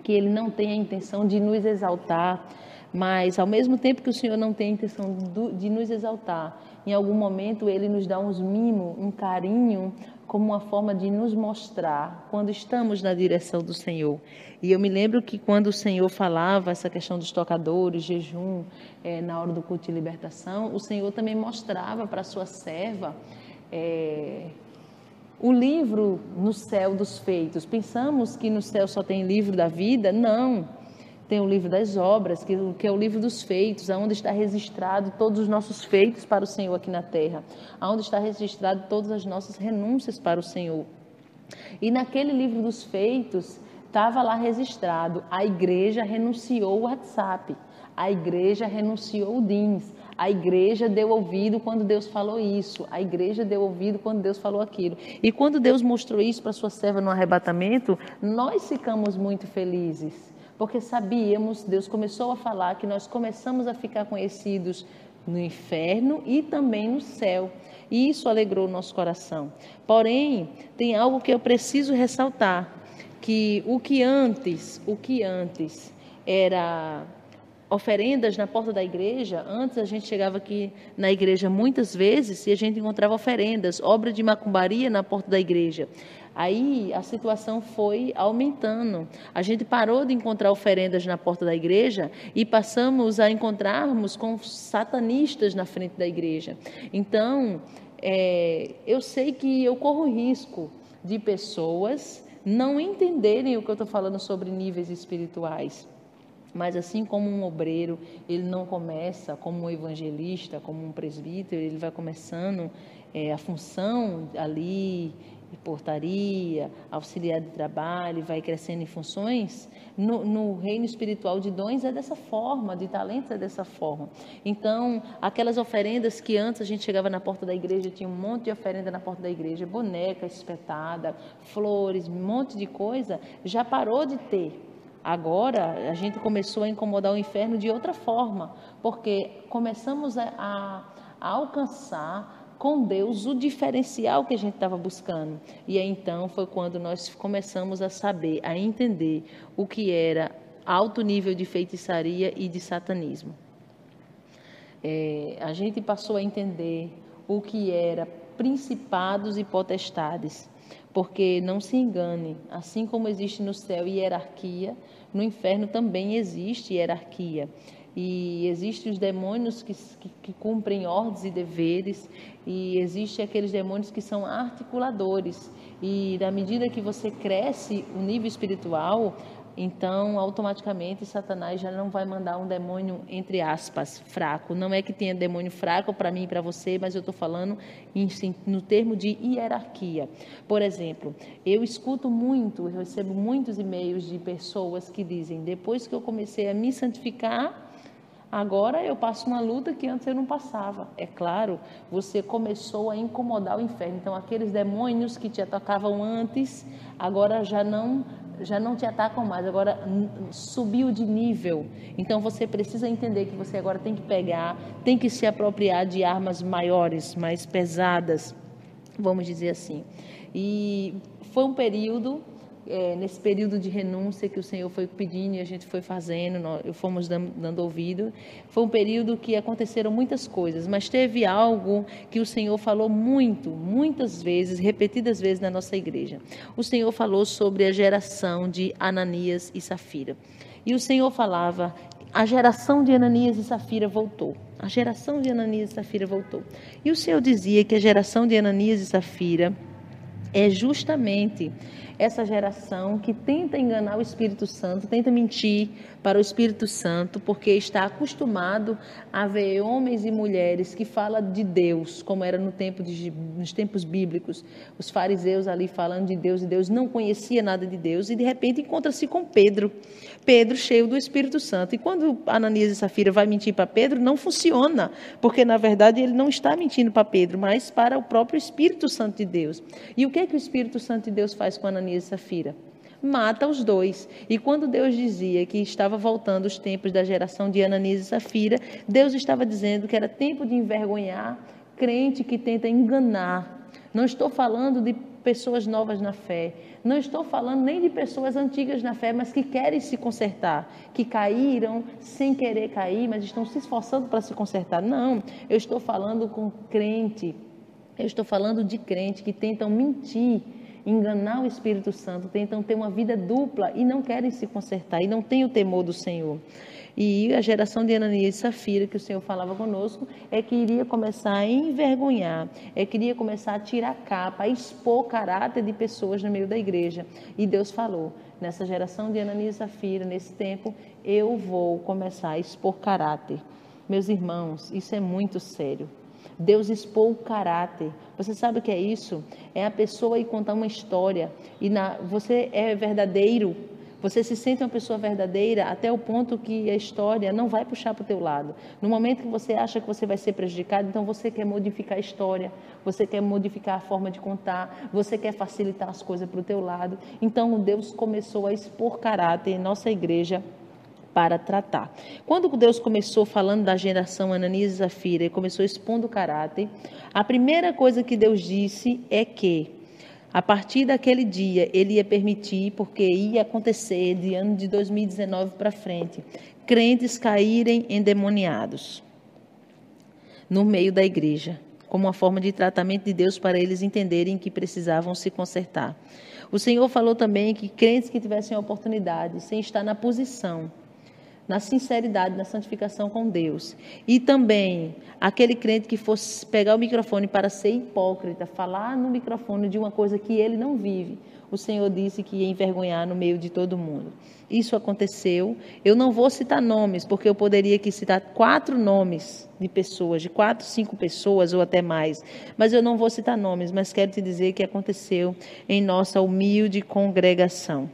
que Ele não tem a intenção de nos exaltar, mas ao mesmo tempo que o Senhor não tem a intenção de nos exaltar, em algum momento Ele nos dá uns mimos, um carinho, como uma forma de nos mostrar quando estamos na direção do Senhor. E eu me lembro que quando o Senhor falava essa questão dos tocadores, jejum, na hora do culto de libertação, o Senhor também mostrava para a sua serva o livro no céu dos feitos. Pensamos que no céu só tem livro da vida? Não. Tem o livro das obras, que é o livro dos feitos, onde está registrado todos os nossos feitos para o Senhor aqui na terra, onde está registrado todas as nossas renúncias para o Senhor. E naquele livro dos feitos estava lá registrado: a igreja renunciou o WhatsApp, a igreja renunciou o DINS, a igreja deu ouvido quando Deus falou isso, a igreja deu ouvido quando Deus falou aquilo. E quando Deus mostrou isso para sua serva no arrebatamento, nós ficamos muito felizes, porque sabíamos, Deus começou a falar que nós começamos a ficar conhecidos no inferno e também no céu. E isso alegrou o nosso coração. Porém, tem algo que eu preciso ressaltar, que o que antes era oferendas na porta da igreja. Antes a gente chegava aqui na igreja muitas vezes e a gente encontrava oferendas, obra de macumbaria na porta da igreja. Aí a situação foi aumentando. A gente parou de encontrar oferendas na porta da igreja e passamos a encontrarmos com satanistas na frente da igreja. Então, eu sei que eu corro risco de pessoas não entenderem o que eu estou falando sobre níveis espirituais. Mas assim como um obreiro, ele não começa como um evangelista, como um presbítero, ele vai começando a função ali, portaria, auxiliar de trabalho, vai crescendo em funções. No reino espiritual de dons é dessa forma, de talentos é dessa forma. Então, aquelas oferendas que antes a gente chegava na porta da igreja, tinha um monte de oferenda na porta da igreja, boneca espetada, flores, um monte de coisa, já parou de ter. Agora, a gente começou a incomodar o inferno de outra forma, porque começamos a alcançar com Deus o diferencial que a gente estava buscando. E aí, então, foi quando nós começamos a saber, a entender o que era alto nível de feitiçaria e de satanismo. A gente passou a entender o que era principados e potestades. Porque não se engane, assim como existe no céu hierarquia, no inferno também existe hierarquia. E existem os demônios que cumprem ordens e deveres, e existem aqueles demônios que são articuladores. E na medida que você cresce o nível espiritual, então automaticamente Satanás já não vai mandar um demônio, entre aspas, fraco. Não é que tenha demônio fraco para mim e para você, mas eu estou falando no termo de hierarquia. Por exemplo, eu recebo muitos e-mails de pessoas que dizem: depois que eu comecei a me santificar, agora eu passo uma luta que antes eu não passava. É claro, você começou a incomodar o inferno. Então, aqueles demônios que te atacavam antes, agora já não já não te atacam mais, agora subiu de nível. Então você precisa entender que você agora tem que pegar, tem que se apropriar de armas maiores, mais pesadas, vamos dizer assim. E foi um período, nesse período de renúncia que o Senhor foi pedindo e a gente foi fazendo, nós fomos dando ouvido. Foi um período que aconteceram muitas coisas, mas teve algo que o Senhor falou muitas vezes, repetidas vezes na nossa igreja. O Senhor falou sobre a geração de Ananias e Safira. E o Senhor falava, a geração de Ananias e Safira voltou. A geração de Ananias e Safira voltou. E o Senhor dizia que a geração de Ananias e Safira é justamente essa geração que tenta enganar o Espírito Santo, tenta mentir para o Espírito Santo, porque está acostumado a ver homens e mulheres que falam de Deus, como era nos tempos bíblicos, os fariseus ali falando de Deus, e Deus não conhecia nada de Deus, e de repente encontra-se com Pedro cheio do Espírito Santo. E quando Ananias e Safira vai mentir para Pedro, não funciona, porque na verdade ele não está mentindo para Pedro, mas para o próprio Espírito Santo de Deus. E o que é que o Espírito Santo de Deus faz com Ananias e Safira? Mata os dois. E quando Deus dizia que estava voltando os tempos da geração de Ananias e Safira, Deus estava dizendo que era tempo de envergonhar crente que tenta enganar. Não estou falando de pessoas novas na fé, não estou falando nem de pessoas antigas na fé, mas que querem se consertar, que caíram sem querer cair, mas estão se esforçando para se consertar. Não, eu estou falando com crente, eu estou falando de crente que tentam mentir, enganar o Espírito Santo, tentam ter uma vida dupla e não querem se consertar e não têm o temor do Senhor. E a geração de Ananias e Safira, que o Senhor falava conosco, é que iria começar a envergonhar, é que iria começar a tirar capa, a expor caráter de pessoas no meio da igreja. E Deus falou, nessa geração de Ananias e Safira, nesse tempo, eu vou começar a expor caráter. Meus irmãos, isso é muito sério. Deus expôs o caráter. Você sabe o que é isso? É a pessoa ir contar uma história e você é verdadeiro, você se sente uma pessoa verdadeira até o ponto que a história não vai puxar para o teu lado. No momento que você acha que você vai ser prejudicado, então você quer modificar a história, você quer modificar a forma de contar, você quer facilitar as coisas para o teu lado. Então Deus começou a expor caráter em nossa igreja para tratar. Quando Deus começou falando da geração Ananias e Safira e começou expondo o caráter, a primeira coisa que Deus disse é que a partir daquele dia ele ia permitir, porque ia acontecer de ano de 2019 para frente, crentes caírem endemoniados no meio da igreja, como uma forma de tratamento de Deus para eles entenderem que precisavam se consertar. O Senhor falou também que crentes que tivessem a oportunidade, sem estar na posição, na sinceridade, na santificação com Deus. E também aquele crente que fosse pegar o microfone para ser hipócrita, falar no microfone de uma coisa que ele não vive, o Senhor disse que ia envergonhar no meio de todo mundo. Isso aconteceu. Eu não vou citar nomes, porque eu poderia aqui citar 4 nomes de pessoas, de 4, 5 pessoas ou até mais, mas eu não vou citar nomes, mas quero te dizer que aconteceu em nossa humilde congregação.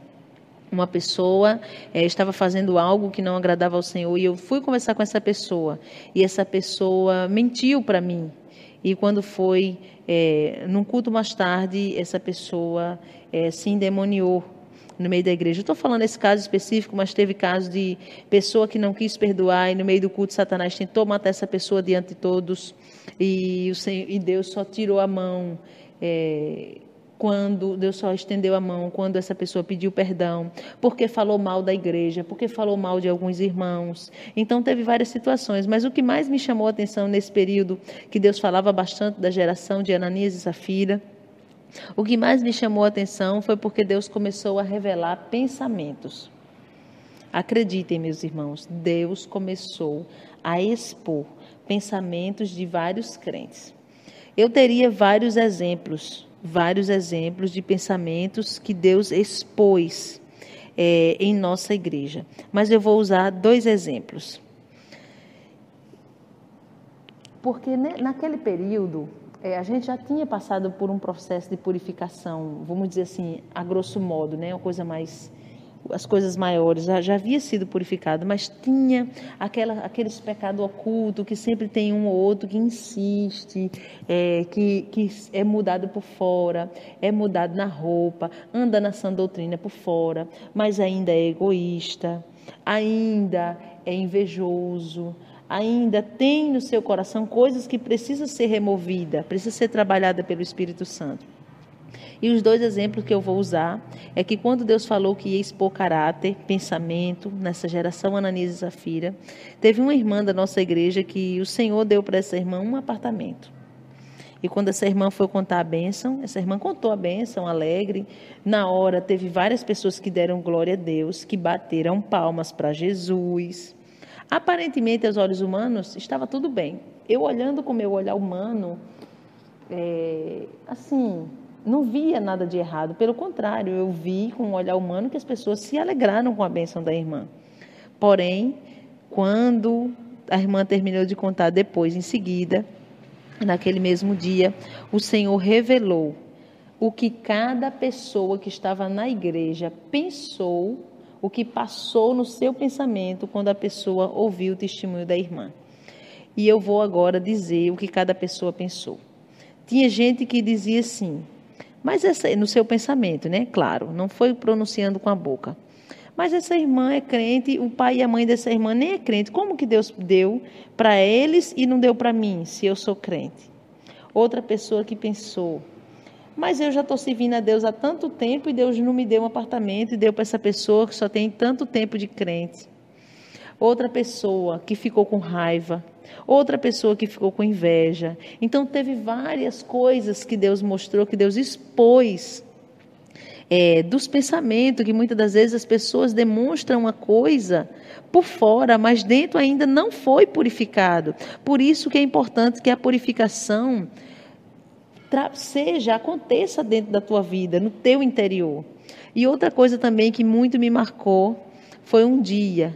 Uma pessoa estava fazendo algo que não agradava ao Senhor e eu fui conversar com essa pessoa e essa pessoa mentiu para mim. E quando foi num culto mais tarde, essa pessoa se endemoniou no meio da igreja. Eu estou falando esse caso específico, mas teve caso de pessoa que não quis perdoar e no meio do culto Satanás tentou matar essa pessoa diante de todos e Deus só tirou a mão. Quando Deus só estendeu a mão, quando essa pessoa pediu perdão, porque falou mal da igreja, porque falou mal de alguns irmãos. Então teve várias situações, mas o que mais me chamou a atenção nesse período, que Deus falava bastante da geração de Ananias e Safira, o que mais me chamou a atenção foi porque Deus começou a revelar pensamentos. Acreditem, meus irmãos, Deus começou a expor pensamentos de vários crentes. Eu teria vários exemplos de pensamentos que Deus expôs em nossa igreja. Mas eu vou usar 2 exemplos. Porque naquele período, a gente já tinha passado por um processo de purificação, vamos dizer assim, a grosso modo, né? Uma coisa mais as coisas maiores, já havia sido purificado, mas tinha aqueles pecados ocultos que sempre tem um ou outro que insiste, que é mudado por fora, é mudado na roupa, anda na sã doutrina por fora, mas ainda é egoísta, ainda é invejoso, ainda tem no seu coração coisas que precisam ser removidas, precisam ser trabalhadas pelo Espírito Santo. E os 2 exemplos que eu vou usar é que quando Deus falou que ia expor caráter, pensamento, nessa geração Ananias e Safira, teve uma irmã da nossa igreja que o Senhor deu para essa irmã um apartamento. E quando essa irmã foi contar a bênção, essa irmã contou a bênção, alegre. Na hora, teve várias pessoas que deram glória a Deus, que bateram palmas para Jesus. Aparentemente, aos olhos humanos, estava tudo bem. Eu olhando com o meu olhar humano, assim, não via nada de errado. Pelo contrário, eu vi com um olhar humano que as pessoas se alegraram com a bênção da irmã. Porém, quando a irmã terminou de contar depois, em seguida, naquele mesmo dia, o Senhor revelou o que cada pessoa que estava na igreja pensou, o que passou no seu pensamento quando a pessoa ouviu o testemunho da irmã. E eu vou agora dizer o que cada pessoa pensou. Tinha gente que dizia assim, mas no seu pensamento, né? Claro, não foi pronunciando com a boca. Mas essa irmã é crente, o pai e a mãe dessa irmã nem é crente. Como que Deus deu para eles e não deu para mim, se eu sou crente? Outra pessoa que pensou, mas eu já estou servindo a Deus há tanto tempo e Deus não me deu um apartamento e deu para essa pessoa que só tem tanto tempo de crente. Outra pessoa que ficou com raiva, outra pessoa que ficou com inveja. Então teve várias coisas que Deus mostrou, que Deus expôs dos pensamentos, que muitas das vezes as pessoas demonstram uma coisa por fora, mas dentro ainda não foi purificado. Por isso que é importante que a purificação aconteça dentro da tua vida, no teu interior. E outra coisa também que muito me marcou foi um dia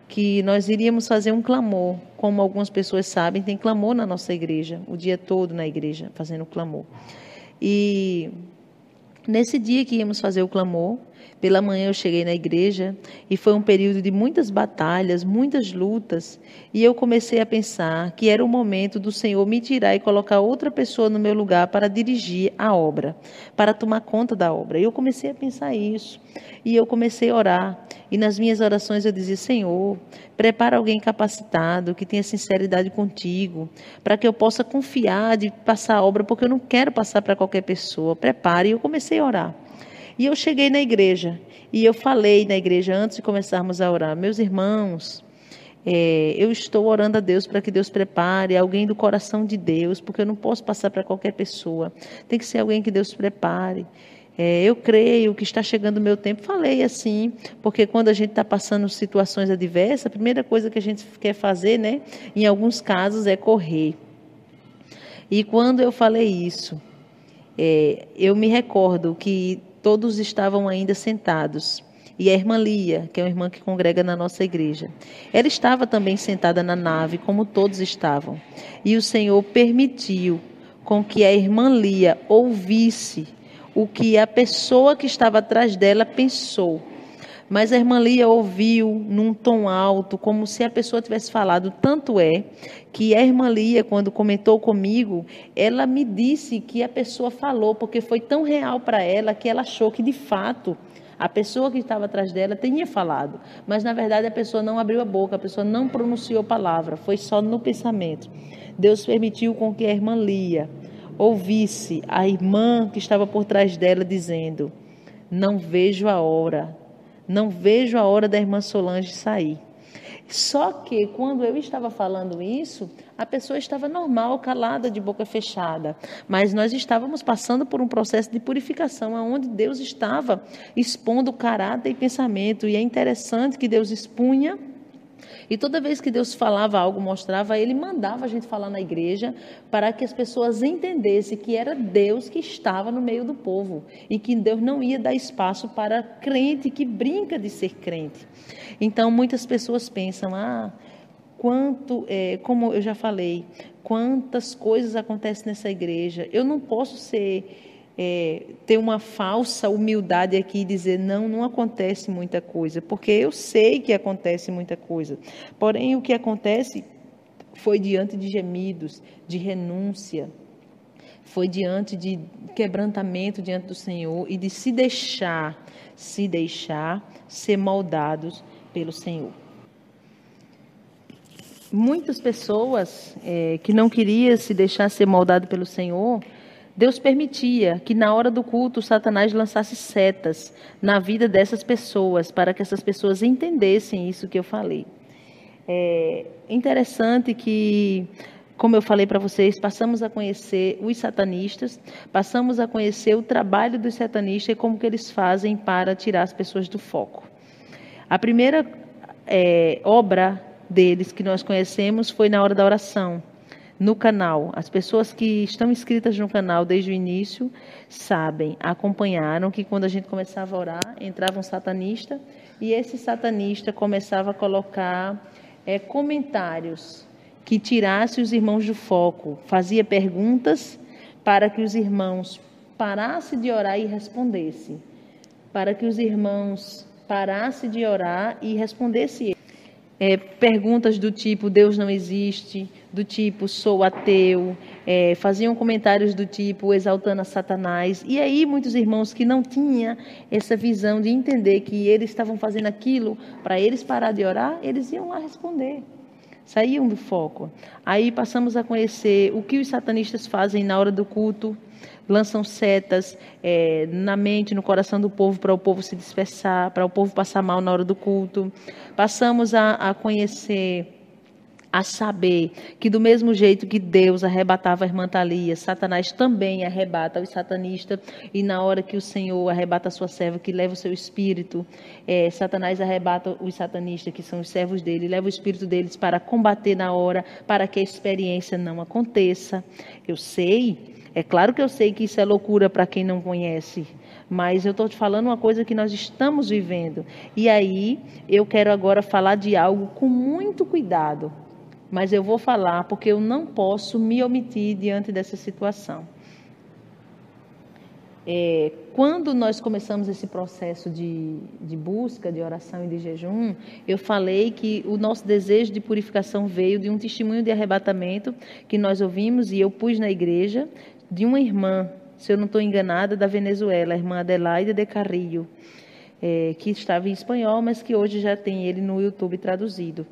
que nós iríamos fazer um clamor. Como algumas pessoas sabem, tem clamor na nossa igreja, o dia todo na igreja, fazendo clamor. E nesse dia que íamos fazer o clamor, pela manhã eu cheguei na igreja e foi um período de muitas batalhas, muitas lutas, e eu comecei a pensar que era o momento do Senhor me tirar e colocar outra pessoa no meu lugar para dirigir a obra, para tomar conta da obra. E eu comecei a pensar isso, e eu comecei a orar, e nas minhas orações eu dizia, Senhor, prepara alguém capacitado, que tenha sinceridade contigo, para que eu possa confiar de passar a obra, porque eu não quero passar para qualquer pessoa, prepare. E eu comecei a orar. E eu cheguei na igreja, e eu falei na igreja, antes de começarmos a orar, meus irmãos, eu estou orando a Deus para que Deus prepare alguém do coração de Deus, porque eu não posso passar para qualquer pessoa, tem que ser alguém que Deus prepare. Eu creio que está chegando o meu tempo. Falei assim, porque quando a gente está passando situações adversas, a primeira coisa que a gente quer fazer, né, em alguns casos, é correr. E quando eu falei isso, eu me recordo que todos estavam ainda sentados. E a irmã Lia, que é uma irmã que congrega na nossa igreja, ela estava também sentada na nave, como todos estavam. E o Senhor permitiu com que a irmã Lia ouvisse o que a pessoa que estava atrás dela pensou. Mas a irmã Lia ouviu num tom alto, como se a pessoa tivesse falado. Tanto é que a irmã Lia, quando comentou comigo, ela me disse que a pessoa falou, porque foi tão real para ela que ela achou que, de fato, a pessoa que estava atrás dela tinha falado. Mas, na verdade, a pessoa não abriu a boca, a pessoa não pronunciou palavra, foi só no pensamento. Deus permitiu com que a irmã Lia ouvisse a irmã que estava por trás dela dizendo, não vejo a hora da irmã Solange sair. Só que quando eu estava falando isso, a pessoa estava normal, calada, de boca fechada. Mas nós estávamos passando por um processo de purificação, onde Deus estava expondo caráter e pensamento. E é interessante que Deus expunha. E toda vez que Deus falava algo, mostrava, Ele mandava a gente falar na igreja para que as pessoas entendessem que era Deus que estava no meio do povo e que Deus não ia dar espaço para crente que brinca de ser crente. Então, muitas pessoas pensam, como eu já falei, quantas coisas acontecem nessa igreja, eu não posso ser ter uma falsa humildade aqui e dizer, não acontece muita coisa, porque eu sei que acontece muita coisa. Porém, o que acontece foi diante de gemidos, de renúncia, foi diante de quebrantamento diante do Senhor e de se deixar ser moldados pelo Senhor. Muitas pessoas que não queriam se deixar ser moldado pelo Senhor, Deus permitia que na hora do culto Satanás lançasse setas na vida dessas pessoas, para que essas pessoas entendessem isso que eu falei. É interessante que, como eu falei para vocês, passamos a conhecer os satanistas, passamos a conhecer o trabalho dos satanistas e como que eles fazem para tirar as pessoas do foco. A primeira obra deles que nós conhecemos foi na hora da oração, no canal. As pessoas que estão inscritas no canal desde o início sabem, acompanharam que quando a gente começava a orar, entrava um satanista e esse satanista começava a colocar comentários que tirassem os irmãos do foco, fazia perguntas para que os irmãos parassem de orar e respondessem, para que os irmãos parassem de orar e respondessem. Perguntas do tipo, Deus não existe, do tipo, sou ateu, faziam comentários do tipo, exaltando a Satanás. E aí, muitos irmãos que não tinham essa visão de entender que eles estavam fazendo aquilo para eles parar de orar, eles iam lá responder. Saíam do foco. Aí passamos a conhecer o que os satanistas fazem na hora do culto, lançam setas na mente, no coração do povo, para o povo se dispersar, para o povo passar mal na hora do culto. Passamos a conhecer, a saber que do mesmo jeito que Deus arrebatava a irmã Thalia, Satanás também arrebata os satanistas, e na hora que o Senhor arrebata a sua serva, que leva o seu espírito, Satanás arrebata os satanistas, que são os servos dele, leva o espírito deles para combater na hora, para que a experiência não aconteça. Eu sei, é claro que eu sei que isso é loucura para quem não conhece, mas eu estou te falando uma coisa que nós estamos vivendo. E aí, eu quero agora falar de algo com muito cuidado, mas eu vou falar porque eu não posso me omitir diante dessa situação. Quando nós começamos esse processo de busca, de oração e de jejum, eu falei que o nosso desejo de purificação veio de um testemunho de arrebatamento que nós ouvimos e eu pus na igreja, de uma irmã, se eu não estou enganada, da Venezuela, a irmã Adelaide de Carrillo, que estava em espanhol, mas que hoje já tem ele no YouTube traduzido.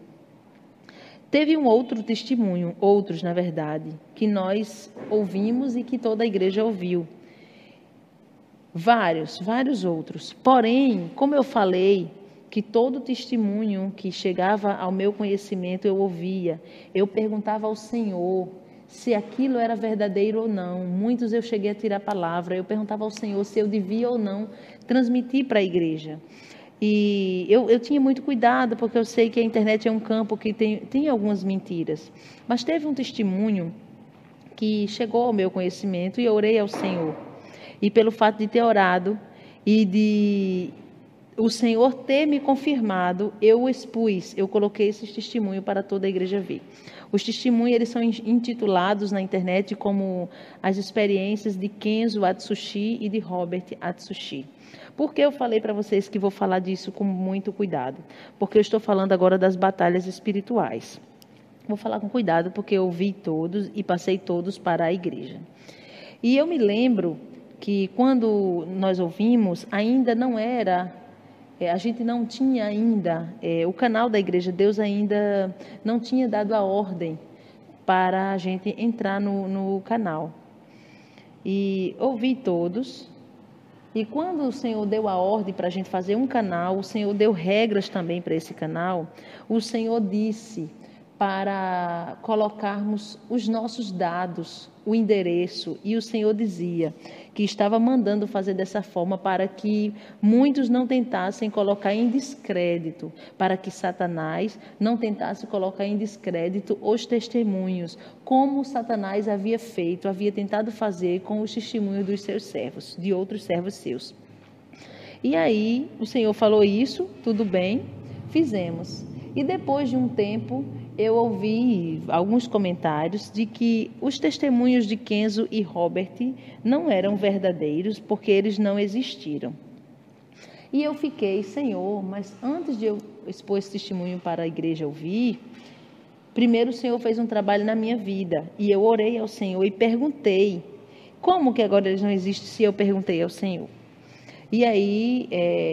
Teve um outro testemunho, outros na verdade, que nós ouvimos e que toda a igreja ouviu. Vários outros. Porém, como eu falei, que todo testemunho que chegava ao meu conhecimento eu ouvia, eu perguntava ao Senhor se aquilo era verdadeiro ou não. Muitos eu cheguei a tirar a palavra, eu perguntava ao Senhor se eu devia ou não transmitir para a igreja. E eu tinha muito cuidado, porque eu sei que a internet é um campo que tem algumas mentiras. Mas teve um testemunho que chegou ao meu conhecimento e eu orei ao Senhor. E pelo fato de ter orado e de o Senhor ter me confirmado, eu expus, eu coloquei esse testemunho para toda a igreja ver. Os testemunhos eles são intitulados na internet como as experiências de Kenzo Atsushi e de Robert Atsushi. Por que eu falei para vocês que vou falar disso com muito cuidado? Porque eu estou falando agora das batalhas espirituais. Vou falar com cuidado porque eu vi todos e passei todos para a igreja. E eu me lembro que quando nós ouvimos, ainda não era... a gente não tinha ainda, o canal da Igreja Deus ainda não tinha dado a ordem para a gente entrar no canal. E ouvi todos, e quando o Senhor deu a ordem para a gente fazer um canal, o Senhor deu regras também para esse canal, o Senhor disse para colocarmos os nossos dados, o endereço, e o Senhor dizia que estava mandando fazer dessa forma para que muitos não tentassem colocar em descrédito, para que Satanás não tentasse colocar em descrédito os testemunhos, como Satanás havia feito, havia tentado fazer com os testemunhos dos seus servos, de outros servos seus. E aí o Senhor falou isso, tudo bem, fizemos. E depois de um tempo, eu ouvi alguns comentários de que os testemunhos de Kenzo e Robert não eram verdadeiros porque eles não existiram. E eu fiquei, Senhor, mas antes de eu expor esse testemunho para a igreja ouvir, primeiro o Senhor fez um trabalho na minha vida. E eu orei ao Senhor e perguntei, como que agora eles não existem se eu perguntei ao Senhor? E aí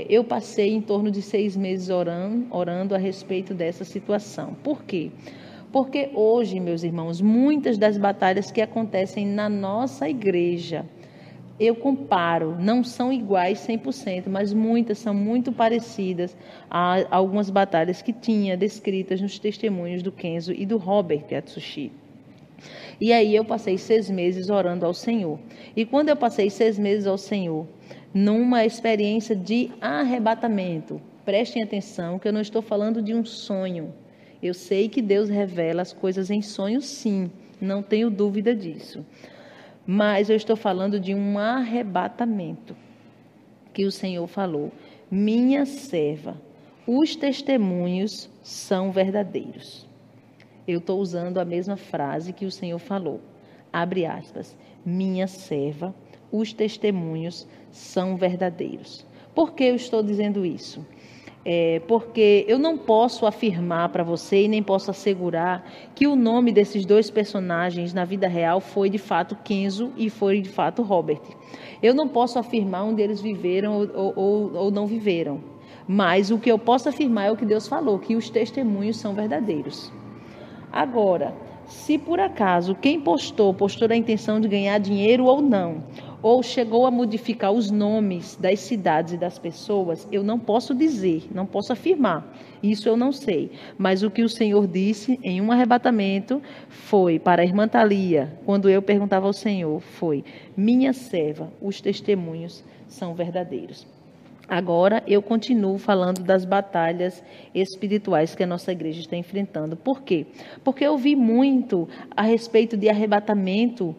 eu passei em torno de 6 meses orando a respeito dessa situação. Por quê? Porque hoje, meus irmãos, muitas das batalhas que acontecem na nossa igreja, eu comparo, não são iguais 100%, mas muitas são muito parecidas a algumas batalhas que tinha descritas nos testemunhos do Kenzo e do Robert Atsushi. E aí eu passei 6 meses orando ao Senhor. E quando eu passei 6 meses ao Senhor, numa experiência de arrebatamento, prestem atenção que eu não estou falando de um sonho. Eu sei que Deus revela as coisas em sonhos, sim, não tenho dúvida disso. Mas eu estou falando de um arrebatamento que o Senhor falou: minha serva, os testemunhos são verdadeiros. Eu estou usando a mesma frase que o Senhor falou. Abre aspas. Minha serva, os testemunhos são verdadeiros. Por que eu estou dizendo isso? Porque eu não posso afirmar para você e nem posso assegurar que o nome desses dois personagens na vida real foi de fato Kenzo e foi de fato Robert. Eu não posso afirmar onde eles viveram ou não viveram, mas o que eu posso afirmar é o que Deus falou, que os testemunhos são verdadeiros. Agora, se por acaso quem postou a intenção de ganhar dinheiro ou não, ou chegou a modificar os nomes das cidades e das pessoas, eu não posso dizer, não posso afirmar. Isso eu não sei. Mas o que o Senhor disse em um arrebatamento foi para a irmã Thalia, quando eu perguntava ao Senhor, foi: minha serva, os testemunhos são verdadeiros. Agora eu continuo falando das batalhas espirituais que a nossa igreja está enfrentando. Por quê? Porque eu vi muito a respeito de arrebatamento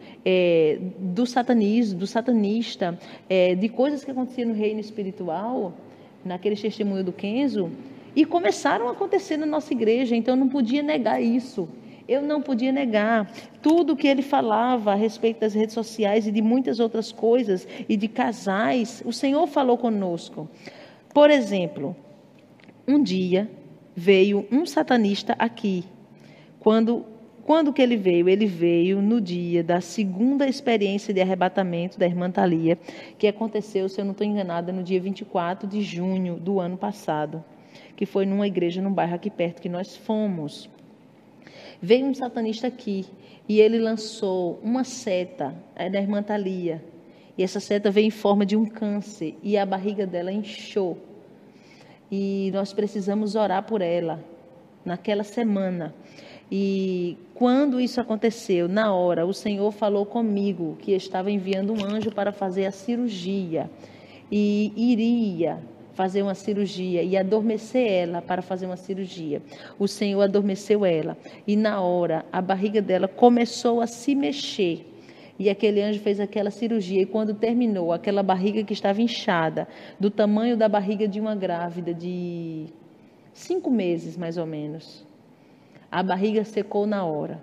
do satanismo, do satanista, de coisas que aconteciam no reino espiritual, naquele testemunho do Kenzo, e começaram a acontecer na nossa igreja, então eu não podia negar isso. Eu não podia negar tudo que ele falava a respeito das redes sociais e de muitas outras coisas, e de casais. O Senhor falou conosco. Por exemplo, um dia veio um satanista aqui. Quando que ele veio? Ele veio no dia da segunda experiência de arrebatamento da irmã Thalia, que aconteceu, se eu não estou enganada, no dia 24 de junho do ano passado, que foi numa igreja, num bairro aqui perto que nós fomos. Veio um satanista aqui e ele lançou uma seta da irmã Thalia. E essa seta veio em forma de um câncer e a barriga dela inchou. E nós precisamos orar por ela naquela semana. E quando isso aconteceu, na hora, o Senhor falou comigo que estava enviando um anjo para fazer a cirurgia. E iria fazer uma cirurgia e adormecer ela para fazer uma cirurgia. O Senhor adormeceu ela e na hora a barriga dela começou a se mexer e aquele anjo fez aquela cirurgia e quando terminou, aquela barriga que estava inchada, do tamanho da barriga de uma grávida de 5 meses mais ou menos, a barriga secou na hora.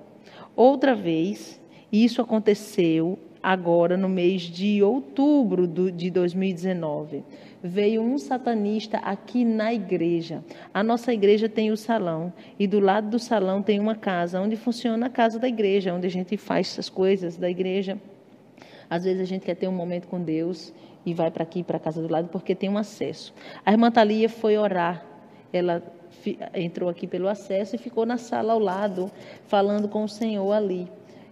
Outra vez, isso aconteceu agora no mês de outubro de 2019, veio um satanista aqui na igreja. A nossa igreja tem o salão e do lado do salão tem uma casa, onde funciona a casa da igreja, onde a gente faz as coisas da igreja. Às vezes a gente quer ter um momento com Deus e vai para aqui, para a casa do lado, porque tem um acesso. A irmã Thalia foi orar, ela entrou aqui pelo acesso e ficou na sala ao lado, falando com o Senhor ali.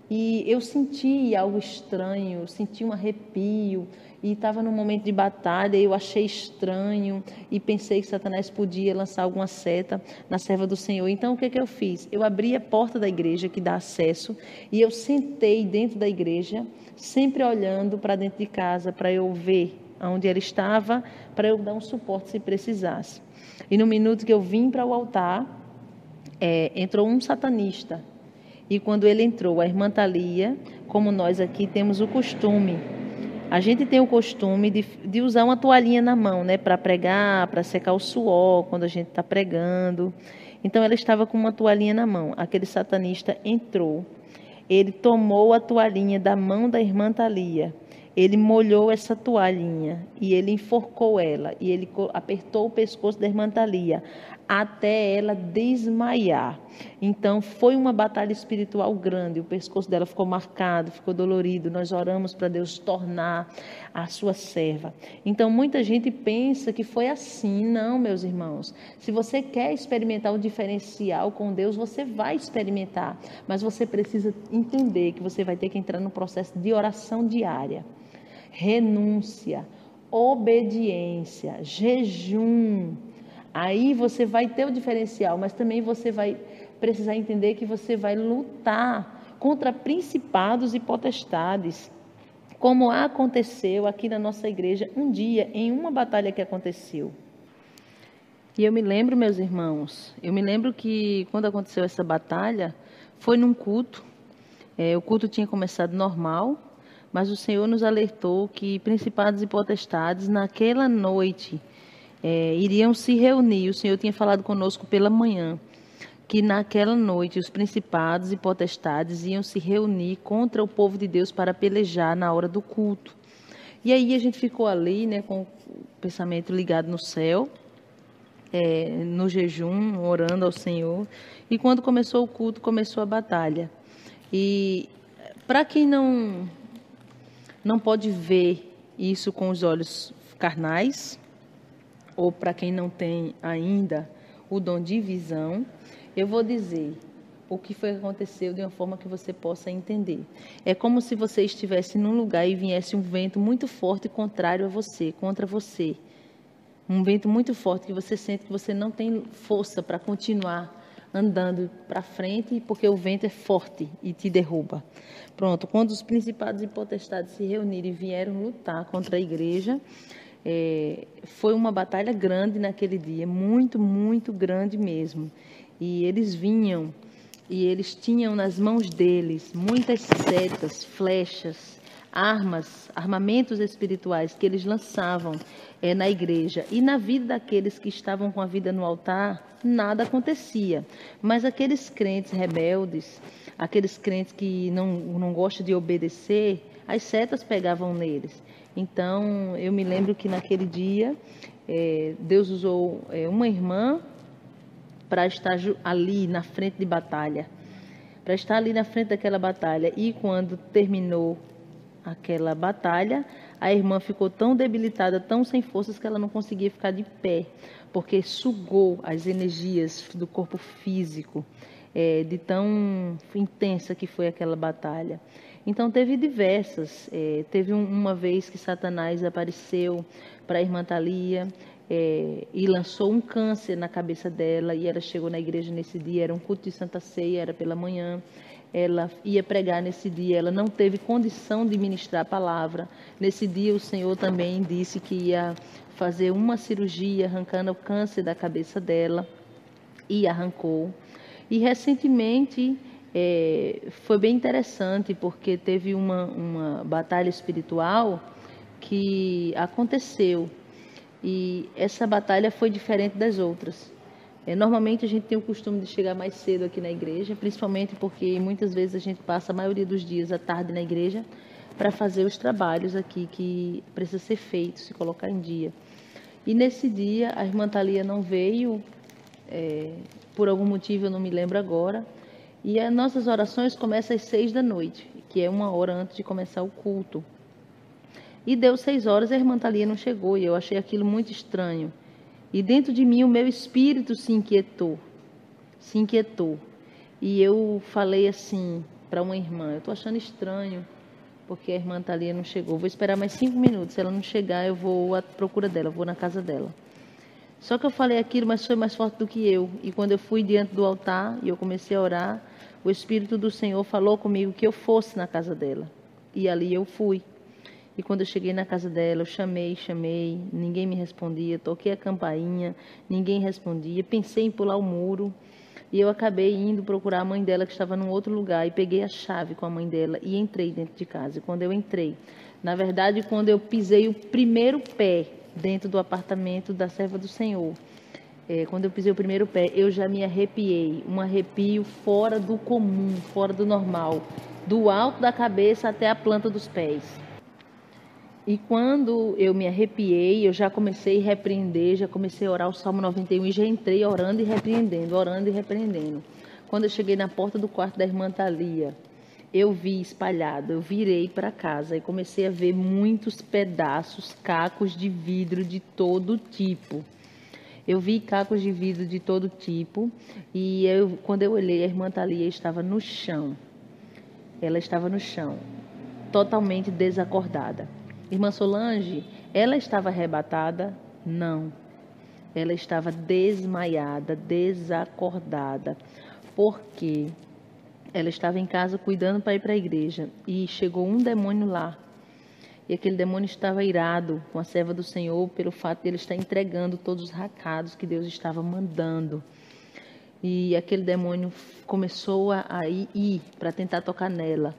E eu senti algo estranho, senti um arrepio, e estava num momento de batalha, eu achei estranho, e pensei que Satanás podia lançar alguma seta na serva do Senhor. Então, o que eu fiz? Eu abri a porta da igreja, que dá acesso, e eu sentei dentro da igreja, sempre olhando para dentro de casa, para eu ver onde ela estava, para eu dar um suporte se precisasse. E no minuto que eu vim para o altar, entrou um satanista. E quando ele entrou, a irmã Thalia, como nós aqui temos o costume, A gente tem o costume de usar uma toalhinha na mão, né, para pregar, para secar o suor quando a gente está pregando. Então ela estava com uma toalhinha na mão. Aquele satanista entrou. Ele tomou a toalhinha da mão da irmã Thalia. Ele molhou essa toalhinha e ele enforcou ela. E ele apertou o pescoço da irmã Thalia até ela desmaiar. Então foi uma batalha espiritual grande. O pescoço dela ficou marcado, ficou dolorido. Nós oramos para Deus tornar a sua serva. Então muita gente pensa que foi assim. Não, meus irmãos. Se você quer experimentar o diferencial com Deus, você vai experimentar. Mas você precisa entender que você vai ter que entrar no processo de oração diária. Renúncia, obediência, jejum. Aí você vai ter o diferencial, mas também você vai precisar entender que você vai lutar contra principados e potestades, como aconteceu aqui na nossa igreja um dia, em uma batalha que aconteceu. E eu me lembro, meus irmãos, que quando aconteceu essa batalha, foi num culto. O culto tinha começado normal, mas o Senhor nos alertou que principados e potestades, naquela noite, iriam se reunir. O Senhor tinha falado conosco pela manhã, que naquela noite os principados e potestades iam se reunir contra o povo de Deus para pelejar na hora do culto. E aí a gente ficou ali, né, com o pensamento ligado no céu, no jejum, orando ao Senhor. E quando começou o culto, começou a batalha. E para quem não pode ver isso com os olhos carnais, ou para quem não tem ainda o dom de visão, eu vou dizer o que foi que aconteceu de uma forma que você possa entender. É como se você estivesse num lugar e viesse um vento muito forte contrário a você, contra você. Um vento muito forte que você sente que você não tem força para continuar andando para frente, porque o vento é forte e te derruba. Pronto, quando os principados e potestades se reuniram e vieram lutar contra a igreja, foi uma batalha grande naquele dia, muito, muito grande mesmo. E eles vinham, e eles tinham nas mãos deles muitas setas, flechas, armamentos espirituais que eles lançavam na igreja. E na vida daqueles que estavam com a vida no altar, nada acontecia. Mas aqueles crentes rebeldes, aqueles crentes que não gostam de obedecer, as setas pegavam neles. Então, eu me lembro que naquele dia, Deus usou uma irmã para estar ali na frente de batalha, para estar ali na frente daquela batalha. E quando terminou aquela batalha, a irmã ficou tão debilitada, tão sem forças, que ela não conseguia ficar de pé, porque sugou as energias do corpo físico, de tão intensa que foi aquela batalha. Então teve diversas, teve uma vez que Satanás apareceu para a irmã Thalia, e lançou um câncer na cabeça dela, e ela chegou na igreja nesse dia, era um culto de Santa Ceia, era pela manhã, ela ia pregar nesse dia, ela não teve condição de ministrar a palavra. Nesse dia o Senhor também disse que ia fazer uma cirurgia arrancando o câncer da cabeça dela, e arrancou. E recentemente foi bem interessante, porque teve uma batalha espiritual que aconteceu, e essa batalha foi diferente das outras. Normalmente a gente tem o costume de chegar mais cedo aqui na igreja, principalmente porque muitas vezes a gente passa a maioria dos dias à tarde na igreja para fazer os trabalhos aqui que precisa ser feito, se colocar em dia. E nesse dia a irmã Thalia não veio, por algum motivo eu não me lembro agora, e as nossas orações começam às 6 da noite, que é 1 hora antes de começar o culto. E deu 6 horas e a irmã Thalia não chegou, e eu achei aquilo muito estranho. E dentro de mim o meu espírito se inquietou. E eu falei assim para uma irmã: eu estou achando estranho, porque a irmã Thalia não chegou. Vou esperar mais 5 minutos. Se ela não chegar, eu vou à procura dela, vou na casa dela. Só que eu falei aquilo, mas foi mais forte do que eu. E quando eu fui diante do altar e eu comecei a orar, o Espírito do Senhor falou comigo que eu fosse na casa dela. E ali eu fui. E quando eu cheguei na casa dela, eu chamei, ninguém me respondia, toquei a campainha, ninguém respondia, pensei em pular o muro, e eu acabei indo procurar a mãe dela, que estava num outro lugar, e peguei a chave com a mãe dela e entrei dentro de casa. E quando eu entrei, Na verdade, quando eu pisei o primeiro pé dentro do apartamento da serva do Senhor, quando eu pisei o primeiro pé, eu já me arrepiei. Um arrepio fora do comum, fora do normal. Do alto da cabeça até a planta dos pés. E quando eu me arrepiei, eu já comecei a repreender, já comecei a orar o Salmo 91 e já entrei orando e repreendendo, orando e repreendendo. Quando eu cheguei na porta do quarto da irmã Thalia, eu vi espalhado, eu virei para casa e comecei a ver muitos pedaços, cacos de vidro de todo tipo. Eu vi cacos de vidro de todo tipo e quando eu olhei, a irmã Thalia estava no chão. Ela estava no chão, totalmente desacordada. Irmã Solange, ela estava arrebatada? Não. Ela estava desmaiada, desacordada. Porque ela estava em casa cuidando para ir para a igreja e chegou um demônio lá. E aquele demônio estava irado com a serva do Senhor pelo fato de ele estar entregando todos os recados que Deus estava mandando. E aquele demônio começou a ir para tentar tocar nela.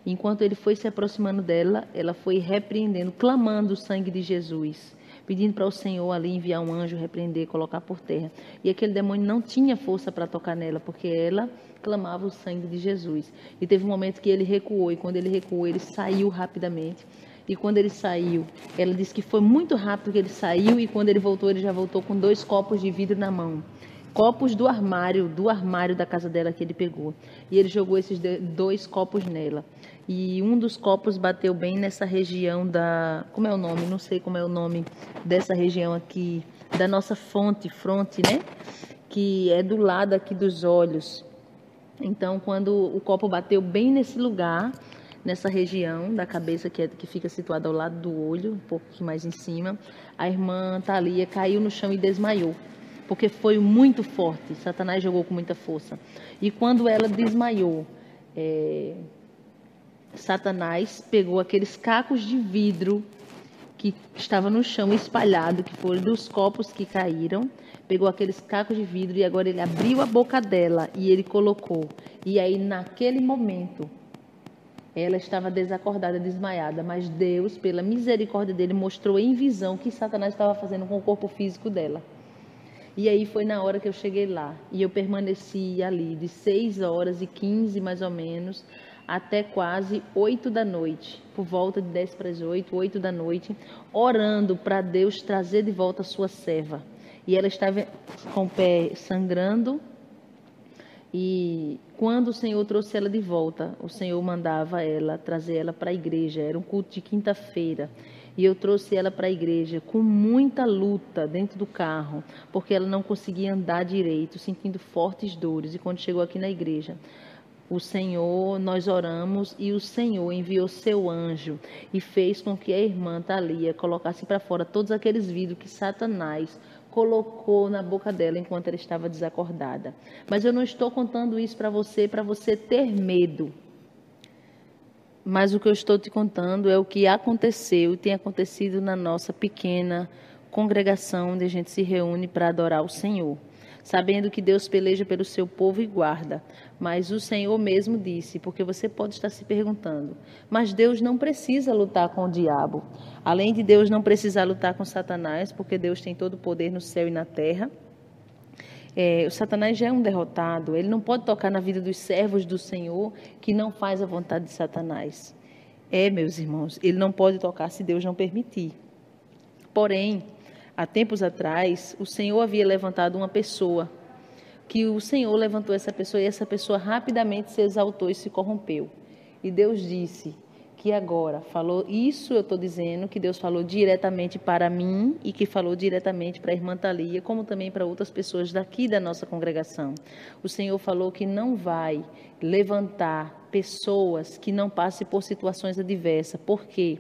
Enquanto ele foi se aproximando dela, ela foi repreendendo, clamando o sangue de Jesus, pedindo para o Senhor ali enviar um anjo, repreender, colocar por terra. E aquele demônio não tinha força para tocar nela, porque ela clamava o sangue de Jesus. E teve um momento que ele recuou, e quando ele recuou, ele saiu rapidamente. E quando ele saiu, ela disse que foi muito rápido que ele saiu, e quando ele já voltou com 2 copos de vidro na mão. Copos do armário da casa dela que ele pegou. E ele jogou esses 2 copos nela. E um dos copos bateu bem nessa região da... Como é o nome? Não sei como é o nome dessa região aqui, da nossa fronte, né? Que é do lado aqui dos olhos. Então, quando o copo bateu bem nesse lugar, nessa região da cabeça que fica situada ao lado do olho, um pouco mais em cima, a irmã Thalia caiu no chão e desmaiou. Porque foi muito forte, Satanás jogou com muita força. E quando ela desmaiou, Satanás pegou aqueles cacos de vidro que estavam no chão espalhado, que foram dos copos que caíram, pegou aqueles cacos de vidro e agora ele abriu a boca dela e ele colocou. E aí, naquele momento, ela estava desacordada, desmaiada, mas Deus, pela misericórdia dele, mostrou em visão o que Satanás estava fazendo com o corpo físico dela. E aí foi na hora que eu cheguei lá. E eu permaneci ali de 6h15, mais ou menos, até quase 8 da noite. Por volta de 10 para as 8 da noite, orando para Deus trazer de volta a sua serva. E ela estava com o pé sangrando. E quando o Senhor trouxe ela de volta, o Senhor mandava ela, trazer ela para a igreja. Era um culto de quinta-feira. E eu trouxe ela para a igreja com muita luta dentro do carro, porque ela não conseguia andar direito, sentindo fortes dores. E quando chegou aqui na igreja, o Senhor, nós oramos e o Senhor enviou seu anjo e fez com que a irmã Thalia colocasse para fora todos aqueles vidros que Satanás colocou na boca dela enquanto ela estava desacordada. Mas eu não estou contando isso para você ter medo. Mas o que eu estou te contando é o que aconteceu e tem acontecido na nossa pequena congregação, onde a gente se reúne para adorar o Senhor, sabendo que Deus peleja pelo seu povo e guarda. Mas o Senhor mesmo disse, porque você pode estar se perguntando, mas Deus não precisa lutar com o diabo. Além de Deus não precisar lutar com Satanás, porque Deus tem todo o poder no céu e na terra, o Satanás já é um derrotado, ele não pode tocar na vida dos servos do Senhor que não faz a vontade de Satanás. Meus irmãos, ele não pode tocar se Deus não permitir. Porém, há tempos atrás, o Senhor havia levantado uma pessoa, que o Senhor levantou essa pessoa e essa pessoa rapidamente se exaltou e se corrompeu. E Deus disse que agora falou, isso eu estou dizendo, que Deus falou diretamente para mim e que falou diretamente para a irmã Thalia, como também para outras pessoas daqui da nossa congregação. O Senhor falou que não vai levantar pessoas que não passem por situações adversas. Por quê?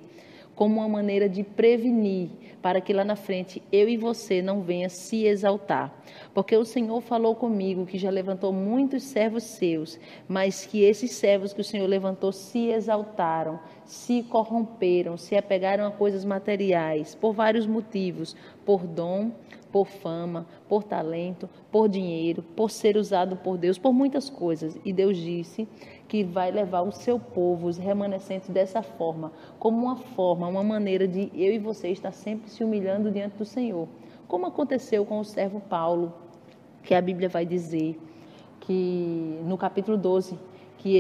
Como uma maneira de prevenir, para que lá na frente eu e você não venha se exaltar. Porque o Senhor falou comigo que já levantou muitos servos seus, mas que esses servos que o Senhor levantou se exaltaram, se corromperam, se apegaram a coisas materiais, por vários motivos, por dom, por fama, por talento, por dinheiro, por ser usado por Deus, por muitas coisas. E Deus disse que vai levar o seu povo, os remanescentes, dessa forma, como uma maneira de eu e você estar sempre se humilhando diante do Senhor. Como aconteceu com o servo Paulo, que a Bíblia vai dizer, que no capítulo 12, que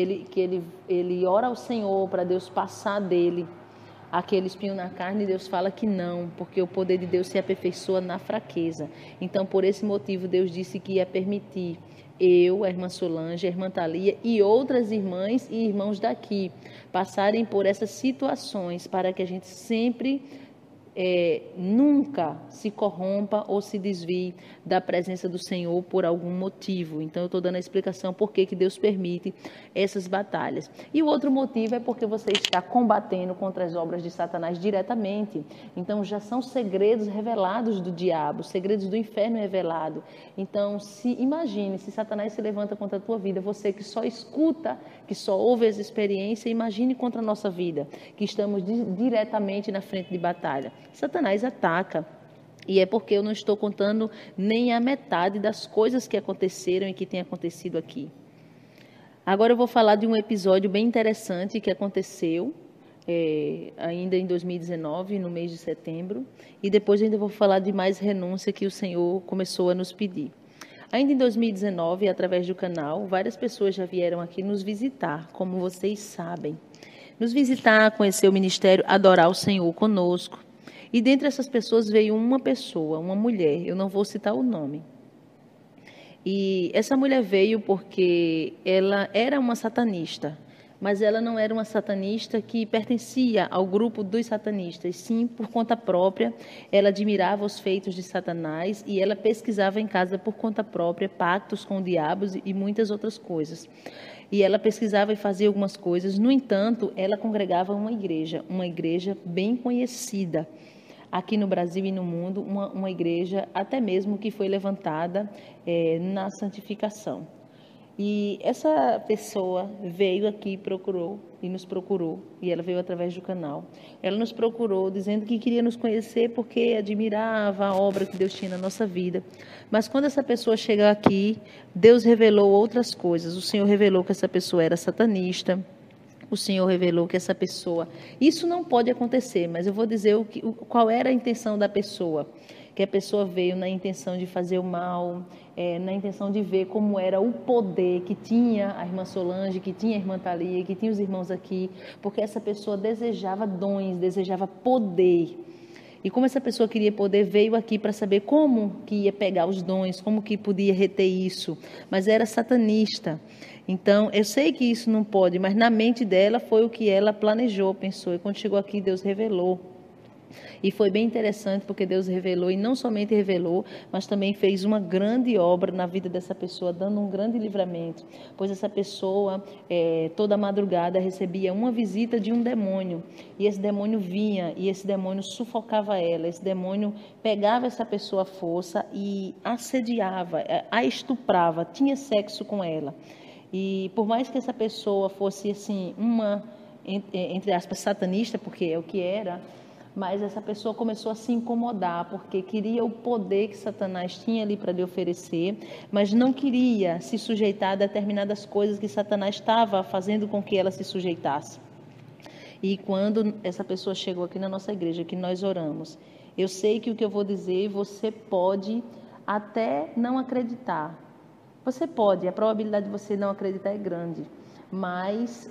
ele ora ao Senhor para Deus passar dele aquele espinho na carne, e Deus fala que não, porque o poder de Deus se aperfeiçoa na fraqueza. Então, por esse motivo, Deus disse que ia permitir eu, a irmã Solange, a irmã Thalia e outras irmãs e irmãos daqui passarem por essas situações para que a gente sempre nunca se corrompa ou se desvie da presença do Senhor por algum motivo. Então eu estou dando a explicação por que Deus permite essas batalhas. E o outro motivo é porque você está combatendo contra as obras de Satanás diretamente. Então já são segredos revelados do diabo, segredos do inferno revelado. Então imagine se Satanás se levanta contra a tua vida, você que só escuta, que só ouve as experiências, imagine contra a nossa vida, que estamos diretamente na frente de batalha. Satanás ataca, e é porque eu não estou contando nem a metade das coisas que aconteceram e que tem acontecido aqui. Agora eu vou falar de um episódio bem interessante que aconteceu ainda em 2019, no mês de setembro, e depois ainda vou falar de mais renúncia que o Senhor começou a nos pedir. Ainda em 2019, através do canal, várias pessoas já vieram aqui nos visitar, como vocês sabem. Nos visitar, conhecer o ministério, adorar o Senhor conosco. E dentre essas pessoas veio uma pessoa, uma mulher, eu não vou citar o nome. E essa mulher veio porque ela era uma satanista, mas ela não era uma satanista que pertencia ao grupo dos satanistas, sim, por conta própria, ela admirava os feitos de Satanás e ela pesquisava em casa por conta própria pactos com diabos e muitas outras coisas. E ela pesquisava e fazia algumas coisas, no entanto, ela congregava uma igreja bem conhecida aqui no Brasil e no mundo, uma igreja até mesmo que foi levantada na santificação. E essa pessoa veio aqui, nos procurou, e ela veio através do canal. Ela nos procurou dizendo que queria nos conhecer porque admirava a obra que Deus tinha na nossa vida. Mas quando essa pessoa chega aqui, Deus revelou outras coisas. O Senhor revelou que essa pessoa era satanista. O Senhor revelou que essa pessoa... Isso não pode acontecer, mas eu vou dizer qual era a intenção da pessoa. Que a pessoa veio na intenção de fazer o mal, na intenção de ver como era o poder que tinha a irmã Solange, que tinha a irmã Thalia, que tinha os irmãos aqui, porque essa pessoa desejava dons, desejava poder. E como essa pessoa queria poder, veio aqui para saber como que ia pegar os dons, como que podia reter isso, mas era satanista. Então, eu sei que isso não pode, mas na mente dela foi o que ela planejou, pensou, e quando chegou aqui, Deus revelou. E foi bem interessante porque Deus revelou, e não somente revelou, mas também fez uma grande obra na vida dessa pessoa, dando um grande livramento. Pois essa pessoa, toda madrugada, recebia uma visita de um demônio. E esse demônio vinha, e esse demônio sufocava ela. Esse demônio pegava essa pessoa à força e assediava, a estuprava, tinha sexo com ela. E por mais que essa pessoa fosse, assim, entre aspas, satanista, porque é o que era, mas essa pessoa começou a se incomodar, porque queria o poder que Satanás tinha ali para lhe oferecer, mas não queria se sujeitar a determinadas coisas que Satanás estava fazendo com que ela se sujeitasse. E quando essa pessoa chegou aqui na nossa igreja, que nós oramos, eu sei que o que eu vou dizer, você pode até não acreditar. Você pode, a probabilidade de você não acreditar é grande, mas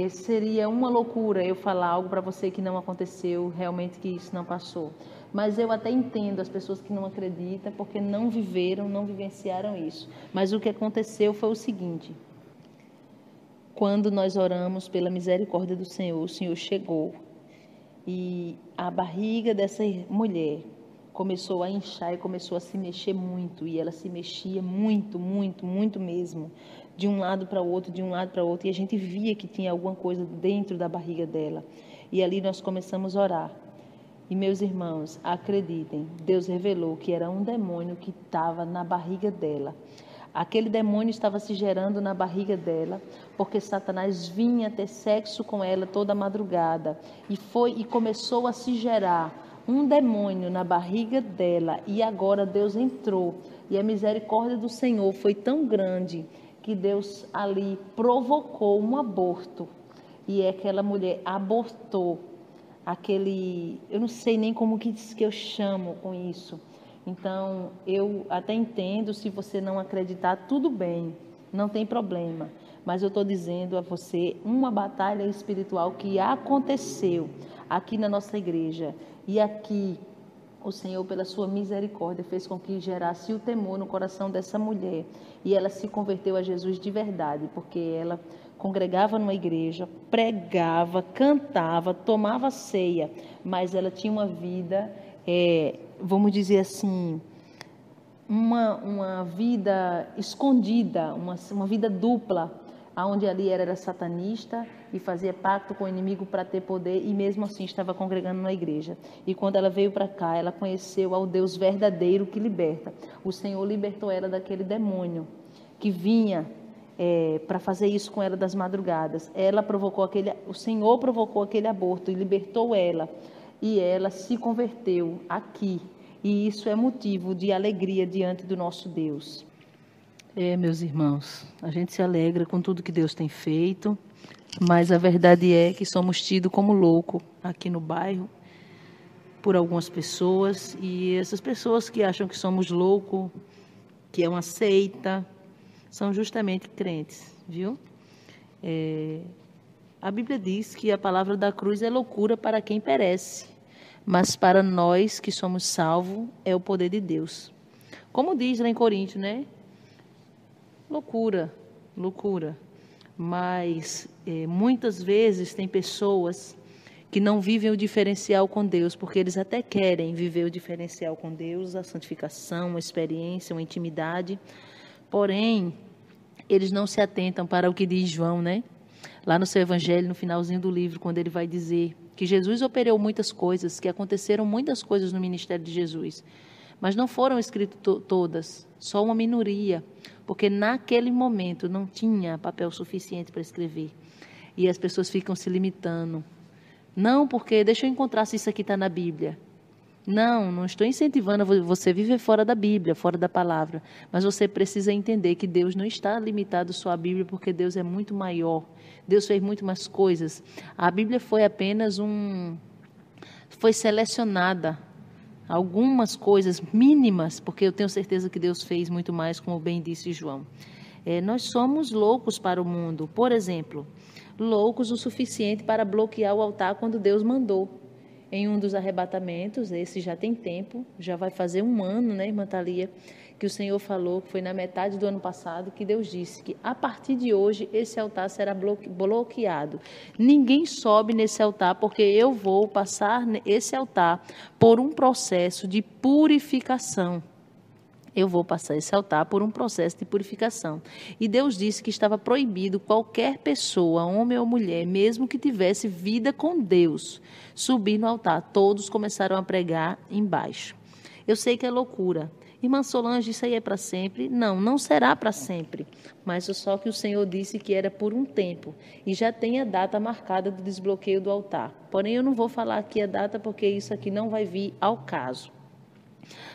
seria uma loucura eu falar algo para você que não aconteceu, realmente que isso não passou. Mas eu até entendo as pessoas que não acreditam, porque não viveram, não vivenciaram isso. Mas o que aconteceu foi o seguinte: quando nós oramos pela misericórdia do Senhor, o Senhor chegou e a barriga dessa mulher começou a inchar e começou a se mexer muito, e ela se mexia muito, muito, muito mesmo, de um lado para o outro, de um lado para o outro, e a gente via que tinha alguma coisa dentro da barriga dela. E ali nós começamos a orar. E meus irmãos, acreditem, Deus revelou que era um demônio que estava na barriga dela. Aquele demônio estava se gerando na barriga dela, porque Satanás vinha ter sexo com ela toda madrugada e começou a se gerar um demônio na barriga dela, e agora Deus entrou, e a misericórdia do Senhor foi tão grande que Deus ali provocou um aborto, e aquela mulher abortou eu não sei nem como que eu chamo com isso. Então, eu até entendo, se você não acreditar, tudo bem, não tem problema. Mas eu estou dizendo a você uma batalha espiritual que aconteceu aqui na nossa igreja. E aqui, o Senhor, pela sua misericórdia, fez com que gerasse o temor no coração dessa mulher. E ela se converteu a Jesus de verdade, porque ela congregava numa igreja, pregava, cantava, tomava ceia, mas ela tinha uma vida, vamos dizer assim, uma vida escondida, uma vida dupla, onde ali era satanista e fazia pacto com o inimigo para ter poder, e mesmo assim estava congregando na igreja. E quando ela veio para cá, ela conheceu ao Deus verdadeiro que liberta. O Senhor libertou ela daquele demônio que vinha para fazer isso com ela das madrugadas. O Senhor provocou aquele aborto e libertou ela, e ela se converteu aqui, e isso é motivo de alegria diante do nosso Deus. Meus irmãos, a gente se alegra com tudo que Deus tem feito, mas a verdade é que somos tidos como louco aqui no bairro por algumas pessoas, e essas pessoas que acham que somos loucos, que é uma seita, são justamente crentes, viu? A Bíblia diz que a palavra da cruz é loucura para quem perece, mas para nós que somos salvos é o poder de Deus. Como diz lá em Coríntios, né? Loucura, loucura. Mas muitas vezes tem pessoas que não vivem o diferencial com Deus, porque eles até querem viver o diferencial com Deus, a santificação, uma experiência, uma intimidade. Porém, eles não se atentam para o que diz João, né? Lá no seu evangelho, no finalzinho do livro, quando ele vai dizer que Jesus operou muitas coisas, que aconteceram muitas coisas no ministério de Jesus, mas não foram escritas todas, só uma minoria, porque naquele momento não tinha papel suficiente para escrever. E as pessoas ficam se limitando. Não, porque deixa eu encontrar se isso aqui está na Bíblia. Não estou incentivando você a viver fora da Bíblia, fora da palavra. Mas você precisa entender que Deus não está limitado só à Bíblia, porque Deus é muito maior. Deus fez muito mais coisas. A Bíblia foi apenas foi selecionada algumas coisas mínimas, porque eu tenho certeza que Deus fez muito mais, como bem disse João. Nós somos loucos para o mundo. Por exemplo, loucos o suficiente para bloquear o altar quando Deus mandou. Em um dos arrebatamentos, esse já tem tempo, já vai fazer 1 ano, né, irmã Thalia, que o Senhor falou, que foi na metade do ano passado, que Deus disse que a partir de hoje esse altar será bloqueado. Ninguém sobe nesse altar, porque eu vou passar esse altar por um processo de purificação. Eu vou passar esse altar por um processo de purificação. E Deus disse que estava proibido qualquer pessoa, homem ou mulher, mesmo que tivesse vida com Deus, subir no altar. Todos começaram a pregar embaixo. Eu sei que é loucura. Irmã Solange, isso aí é para sempre? Não será para sempre. Mas só que o Senhor disse que era por um tempo. E já tem a data marcada do desbloqueio do altar. Porém, eu não vou falar aqui a data, porque isso aqui não vai vir ao caso.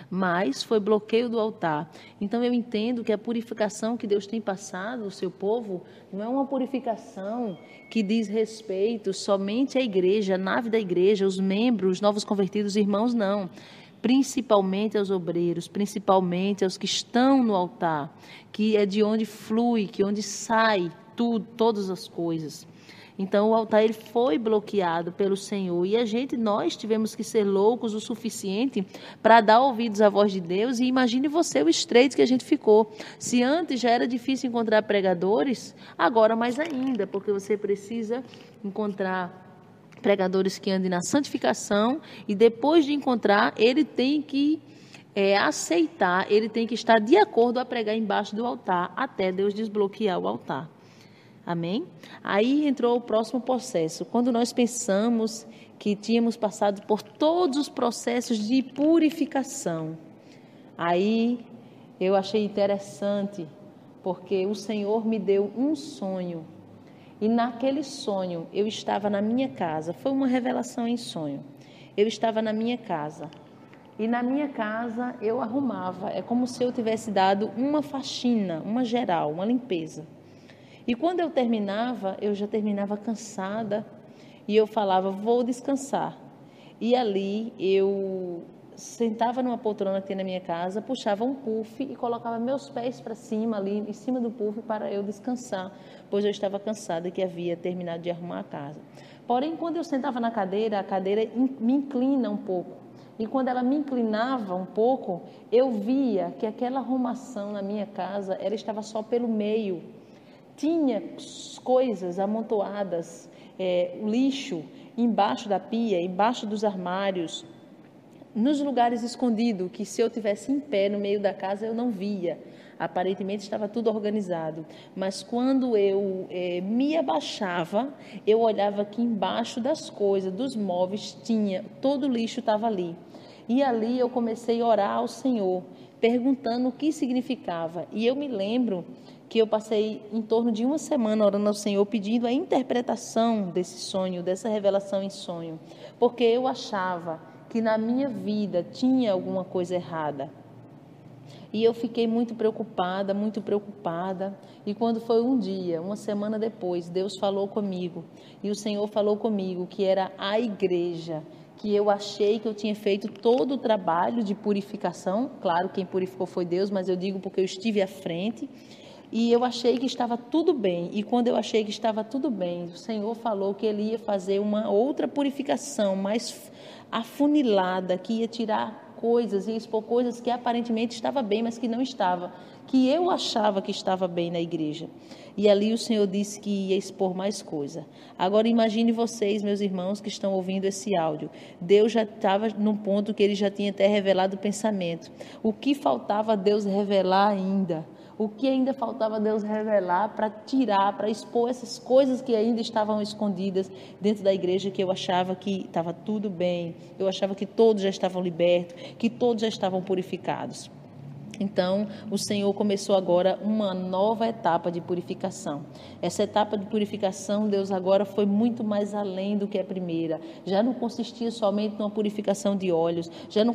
Mas foi bloqueio do altar. Então eu entendo que a purificação que Deus tem passado ao seu povo não é uma purificação que diz respeito somente à igreja, à nave da igreja, os membros, os novos convertidos, irmãos, não. Principalmente aos obreiros, principalmente aos que estão no altar, que é de onde flui, que é onde sai tudo, todas as coisas. Então, o altar ele foi bloqueado pelo Senhor, e nós tivemos que ser loucos o suficiente para dar ouvidos à voz de Deus. E imagine você o estreito que a gente ficou. Se antes já era difícil encontrar pregadores, agora mais ainda, porque você precisa encontrar pregadores que andem na santificação, e depois de encontrar, ele tem que aceitar, ele tem que estar de acordo a pregar embaixo do altar, até Deus desbloquear o altar. Amém? Aí entrou o próximo processo. Quando nós pensamos que tínhamos passado por todos os processos de purificação, aí eu achei interessante porque o Senhor me deu um sonho. E naquele sonho, eu estava na minha casa. Foi uma revelação em sonho. Eu estava na minha casa. E na minha casa eu arrumava. É como se eu tivesse dado uma faxina, uma geral, uma limpeza. E quando eu terminava, eu já terminava cansada. E eu falava, vou descansar. E ali eu sentava numa poltrona que tem na minha casa, puxava um puff e colocava meus pés para cima ali, em cima do puff, para eu descansar, pois eu estava cansada que havia terminado de arrumar a casa. Porém, quando eu sentava na cadeira, a cadeira me inclina um pouco. E quando ela me inclinava um pouco, eu via que aquela arrumação na minha casa, ela estava só pelo meio. Tinha coisas amontoadas, lixo embaixo da pia, embaixo dos armários, nos lugares escondidos, que se eu tivesse em pé no meio da casa eu não via. Aparentemente estava tudo organizado, mas quando eu me abaixava, eu olhava que embaixo das coisas, dos móveis, todo o lixo estava ali. E ali eu comecei a orar ao Senhor, perguntando o que significava. E eu me lembro que eu passei em torno de uma semana orando ao Senhor, pedindo a interpretação desse sonho, dessa revelação em sonho, porque eu achava que na minha vida tinha alguma coisa errada. E eu fiquei muito preocupada, e quando foi um dia, uma semana depois, Deus falou comigo, e o Senhor falou comigo que era a igreja, que eu achei que eu tinha feito todo o trabalho de purificação, claro, quem purificou foi Deus, mas eu digo porque eu estive à frente, e eu achei que estava tudo bem, e quando eu achei que estava tudo bem, o Senhor falou que Ele ia fazer uma outra purificação, mais afunilada, que ia tirar coisas, ia expor coisas que aparentemente estava bem, mas que não estava, que eu achava que estava bem na igreja. E ali o Senhor disse que ia expor mais coisa. Agora imagine vocês, meus irmãos, que estão ouvindo esse áudio. Deus já estava num ponto que Ele já tinha até revelado o pensamento. O que faltava a Deus revelar ainda? O que ainda faltava Deus revelar para tirar, para expor essas coisas que ainda estavam escondidas dentro da igreja, que eu achava que estava tudo bem, eu achava que todos já estavam libertos, que todos já estavam purificados. Então, o Senhor começou agora uma nova etapa de purificação. Essa etapa de purificação, Deus agora foi muito mais além do que a primeira. Já não consistia somente numa purificação de olhos, já não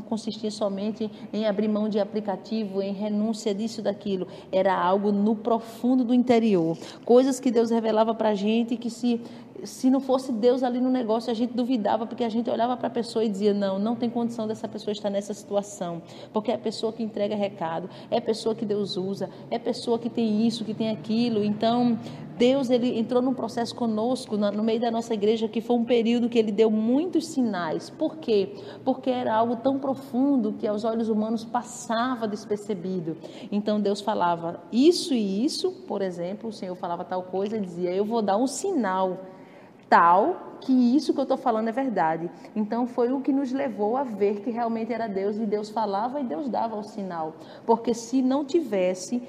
consistia somente em abrir mão de aplicativo, em renúncia disso e daquilo. Era algo no profundo do interior. Coisas que Deus revelava para a gente que se não fosse Deus ali no negócio, a gente duvidava, porque a gente olhava para a pessoa e dizia, não tem condição dessa pessoa estar nessa situação, porque é a pessoa que entrega recado, é a pessoa que Deus usa, é a pessoa que tem isso, que tem aquilo. Então, Deus, Ele entrou num processo conosco, no meio da nossa igreja, que foi um período que Ele deu muitos sinais. Por quê? Porque era algo tão profundo que aos olhos humanos passava despercebido. Então, Deus falava isso e isso, por exemplo, o Senhor falava tal coisa e dizia, eu vou dar um sinal tal que isso que eu estou falando é verdade. Então foi o que nos levou a ver que realmente era Deus, e Deus falava e Deus dava o sinal, porque se não tivesse,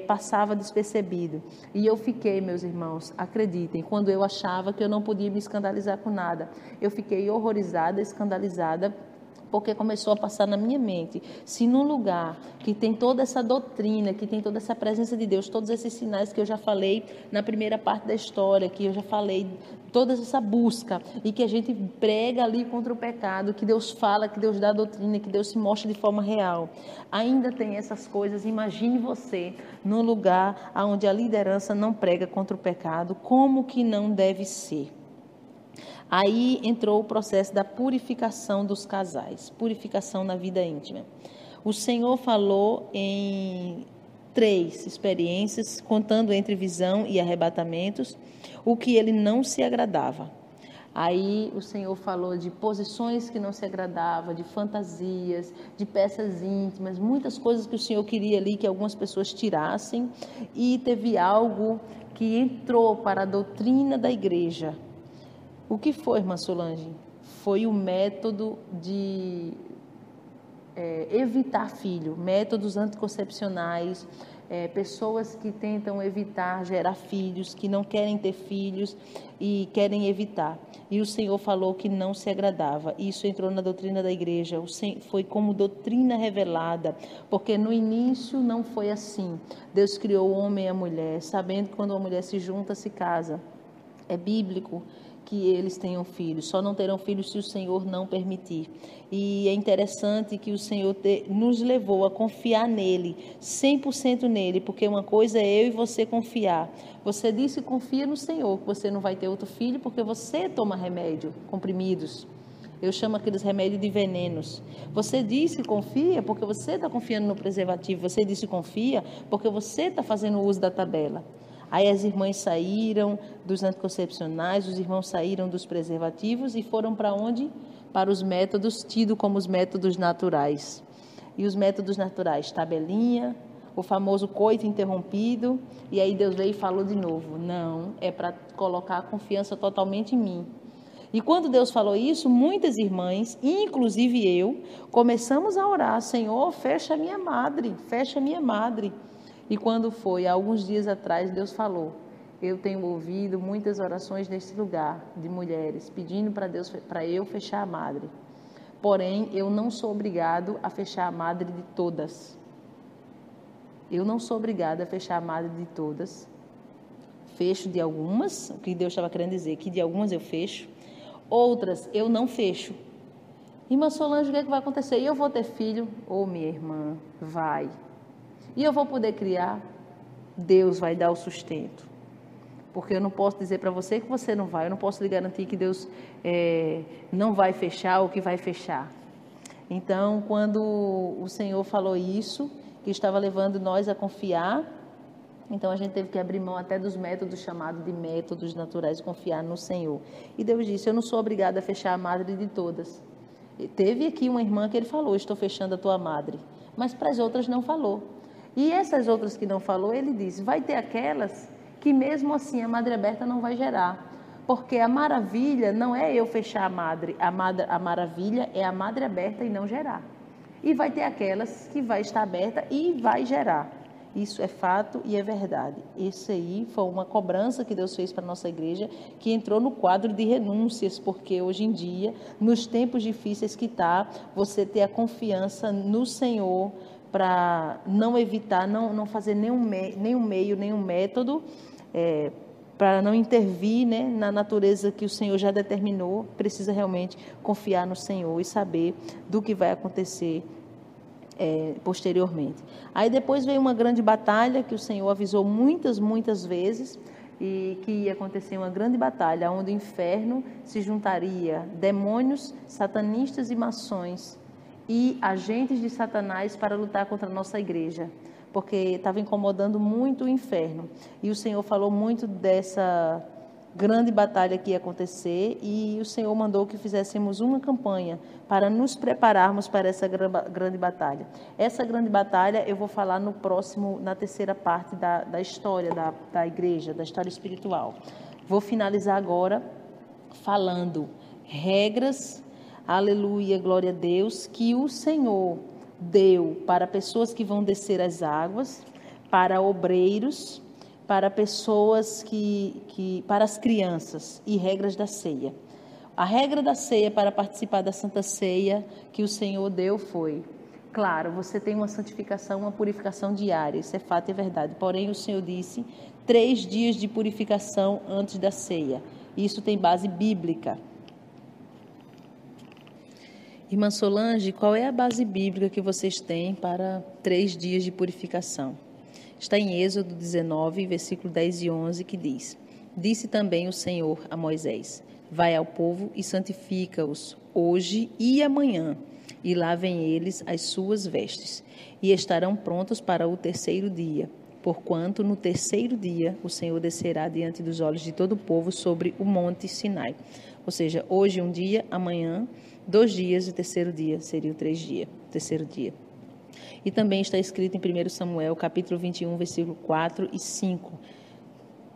passava despercebido. E eu fiquei, meus irmãos, acreditem, quando eu achava que eu não podia me escandalizar com nada, eu fiquei horrorizada, escandalizada, porque começou a passar na minha mente, se num lugar que tem toda essa doutrina, que tem toda essa presença de Deus, todos esses sinais que eu já falei na primeira parte da história, que eu já falei, toda essa busca, e que a gente prega ali contra o pecado, que Deus fala, que Deus dá a doutrina, que Deus se mostra de forma real, ainda tem essas coisas. Imagine você num lugar onde a liderança não prega contra o pecado, como que não deve ser? Aí entrou o processo da purificação dos casais, purificação na vida íntima. O Senhor falou em 3 experiências, contando entre visão e arrebatamentos, o que ele não se agradava. Aí o Senhor falou de posições que não se agradava, de fantasias, de peças íntimas, muitas coisas que o Senhor queria ali que algumas pessoas tirassem, e teve algo que entrou para a doutrina da igreja. O que foi, irmã Solange? Foi o método de evitar filho, métodos anticoncepcionais, pessoas que tentam evitar gerar filhos, que não querem ter filhos e querem evitar. E o Senhor falou que não se agradava. Isso entrou na doutrina da igreja, foi como doutrina revelada, porque no início não foi assim. Deus criou o homem e a mulher, sabendo que quando a mulher se junta, se casa. É bíblico que eles tenham filhos, só não terão filhos se o Senhor não permitir. E é interessante que o Senhor nos levou a confiar nele, 100% nele, porque uma coisa é eu e você confiar. Você disse que confia no Senhor, que você não vai ter outro filho porque você toma remédio, comprimidos. Eu chamo aqueles remédios de venenos. Você disse que confia porque você está confiando no preservativo. Você disse que confia porque você está fazendo uso da tabela. Aí as irmãs saíram dos anticoncepcionais, os irmãos saíram dos preservativos e foram para onde? Para os métodos tidos como os métodos naturais. E os métodos naturais, tabelinha, o famoso coito interrompido, e aí Deus veio e falou de novo, não, é para colocar a confiança totalmente em mim. E quando Deus falou isso, muitas irmãs, inclusive eu, começamos a orar, Senhor, fecha minha madre, fecha minha madre. E quando foi, há alguns dias atrás, Deus falou, eu tenho ouvido muitas orações nesse lugar, de mulheres, pedindo para Deus, para eu fechar a madre. Porém, eu não sou obrigado a fechar a madre de todas. Eu não sou obrigada a fechar a madre de todas. Fecho de algumas, o que Deus estava querendo dizer, que de algumas eu fecho, outras eu não fecho. Irmã Solange, o que é que vai acontecer? E eu vou ter filho? Ô, minha irmã, vai. E eu vou poder criar? Deus vai dar o sustento. Porque eu não posso dizer para você que você não vai, eu não posso lhe garantir que Deus não vai fechar ou que vai fechar. Então, quando o Senhor falou isso, que estava levando nós a confiar, então a gente teve que abrir mão até dos métodos chamados de métodos naturais, confiar no Senhor. E Deus disse, eu não sou obrigada a fechar a madre de todas. E teve aqui uma irmã que ele falou, estou fechando a tua madre, mas para as outras não falou. E essas outras que não falou, ele disse, vai ter aquelas que mesmo assim a madre aberta não vai gerar. Porque a maravilha não é eu fechar a madre, a maravilha é a madre aberta e não gerar. E vai ter aquelas que vai estar aberta e vai gerar. Isso é fato e é verdade. Isso aí foi uma cobrança que Deus fez para a nossa igreja, que entrou no quadro de renúncias, porque hoje em dia, nos tempos difíceis que está, você ter a confiança no Senhor, para não evitar, não fazer nenhum meio, nenhum método, para não intervir, né, na natureza que o Senhor já determinou, precisa realmente confiar no Senhor e saber do que vai acontecer posteriormente. Aí depois veio uma grande batalha que o Senhor avisou muitas vezes, e que ia acontecer uma grande batalha, onde o inferno se juntaria demônios, satanistas e maçons, e agentes de Satanás para lutar contra a nossa igreja, porque estava incomodando muito o inferno. E o Senhor falou muito dessa grande batalha que ia acontecer, e o Senhor mandou que fizéssemos uma campanha para nos prepararmos para essa grande batalha. Essa grande batalha eu vou falar na terceira parte da história da igreja, da história espiritual. Vou finalizar agora falando regras, aleluia, glória a Deus, que o Senhor deu para pessoas que vão descer as águas, para obreiros, para pessoas para as crianças, e regras da ceia. A regra da ceia para participar da Santa Ceia que o Senhor deu foi, claro, você tem uma santificação, uma purificação diária, isso é fato e verdade, porém o Senhor disse 3 dias de purificação antes da ceia. Isso tem base bíblica. Irmã Solange, qual é a base bíblica que vocês têm para 3 dias de purificação? Está em Êxodo 19, versículo 10 e 11, que diz, disse também o Senhor a Moisés, vai ao povo e santifica-os hoje e amanhã, e lavem eles as suas vestes, e estarão prontos para o 3º dia, porquanto no 3º dia o Senhor descerá diante dos olhos de todo o povo sobre o monte Sinai. Ou seja, hoje um dia, amanhã 2 dias e o 3º dia seria o 3º dia. E também está escrito em 1 Samuel, capítulo 21, versículo 4 e 5.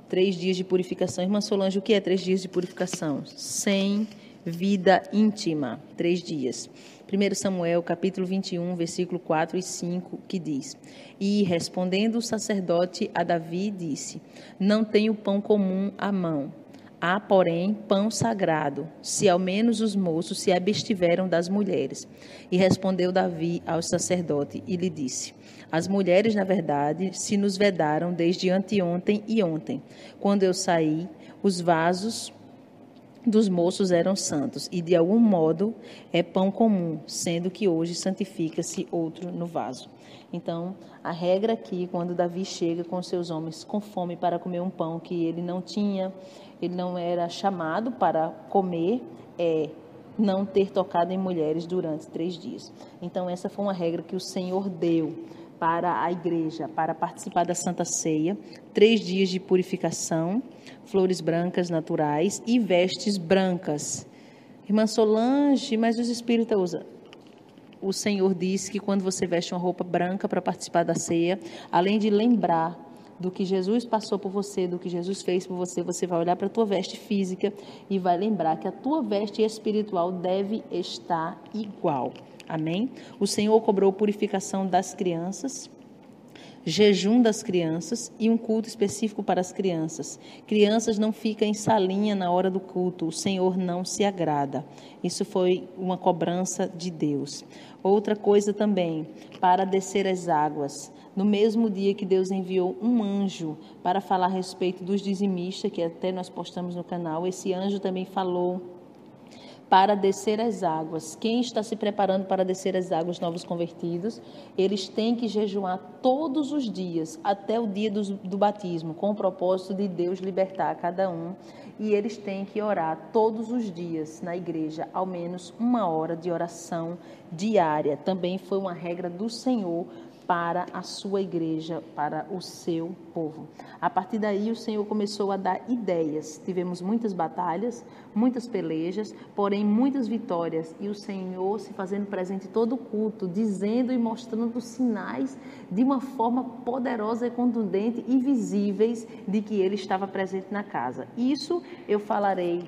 3 dias de purificação. Irmã Solange, o que é 3 dias de purificação? Sem vida íntima, 3 dias. 1 Samuel, capítulo 21, versículo 4 e 5, que diz: E, respondendo o sacerdote a Davi, disse: Não tenho pão comum à mão. Há, porém, pão sagrado, se ao menos os moços se abstiveram das mulheres. E respondeu Davi ao sacerdote e lhe disse: As mulheres, na verdade, se nos vedaram desde anteontem e ontem. Quando eu saí, os vasos dos moços eram santos, e de algum modo é pão comum, sendo que hoje santifica-se outro no vaso. Então, a regra aqui, quando Davi chega com seus homens com fome para comer um pão que ele não tinha, ele não era chamado para comer, não ter tocado em mulheres durante 3 dias. Então, essa foi uma regra que o Senhor deu para a igreja, para participar da Santa Ceia: 3 dias de purificação, flores brancas naturais e vestes brancas. Irmã Solange, mas os espíritas, o Senhor disse que quando você veste uma roupa branca para participar da ceia, além de lembrar do que Jesus passou por você, do que Jesus fez por você, você vai olhar para a tua veste física e vai lembrar que a tua veste espiritual deve estar igual. Amém? O Senhor cobrou purificação das crianças, jejum das crianças e um culto específico para as crianças. Crianças não ficam em salinha na hora do culto, o Senhor não se agrada. Isso foi uma cobrança de Deus. Outra coisa também, para descer as águas. No mesmo dia que Deus enviou um anjo para falar a respeito dos dizimistas, que até nós postamos no canal, esse anjo também falou para descer as águas. Quem está se preparando para descer as águas, novos convertidos, eles têm que jejuar todos os dias, até o dia do batismo, com o propósito de Deus libertar cada um. E eles têm que orar todos os dias na igreja, ao menos 1 hora de oração diária. Também foi uma regra do Senhor para a sua igreja, para o seu povo. A partir daí, o Senhor começou a dar ideias. Tivemos muitas batalhas, muitas pelejas, porém muitas vitórias. E o Senhor se fazendo presente em todo o culto, dizendo e mostrando sinais de uma forma poderosa e contundente e visíveis de que Ele estava presente na casa. Isso eu falarei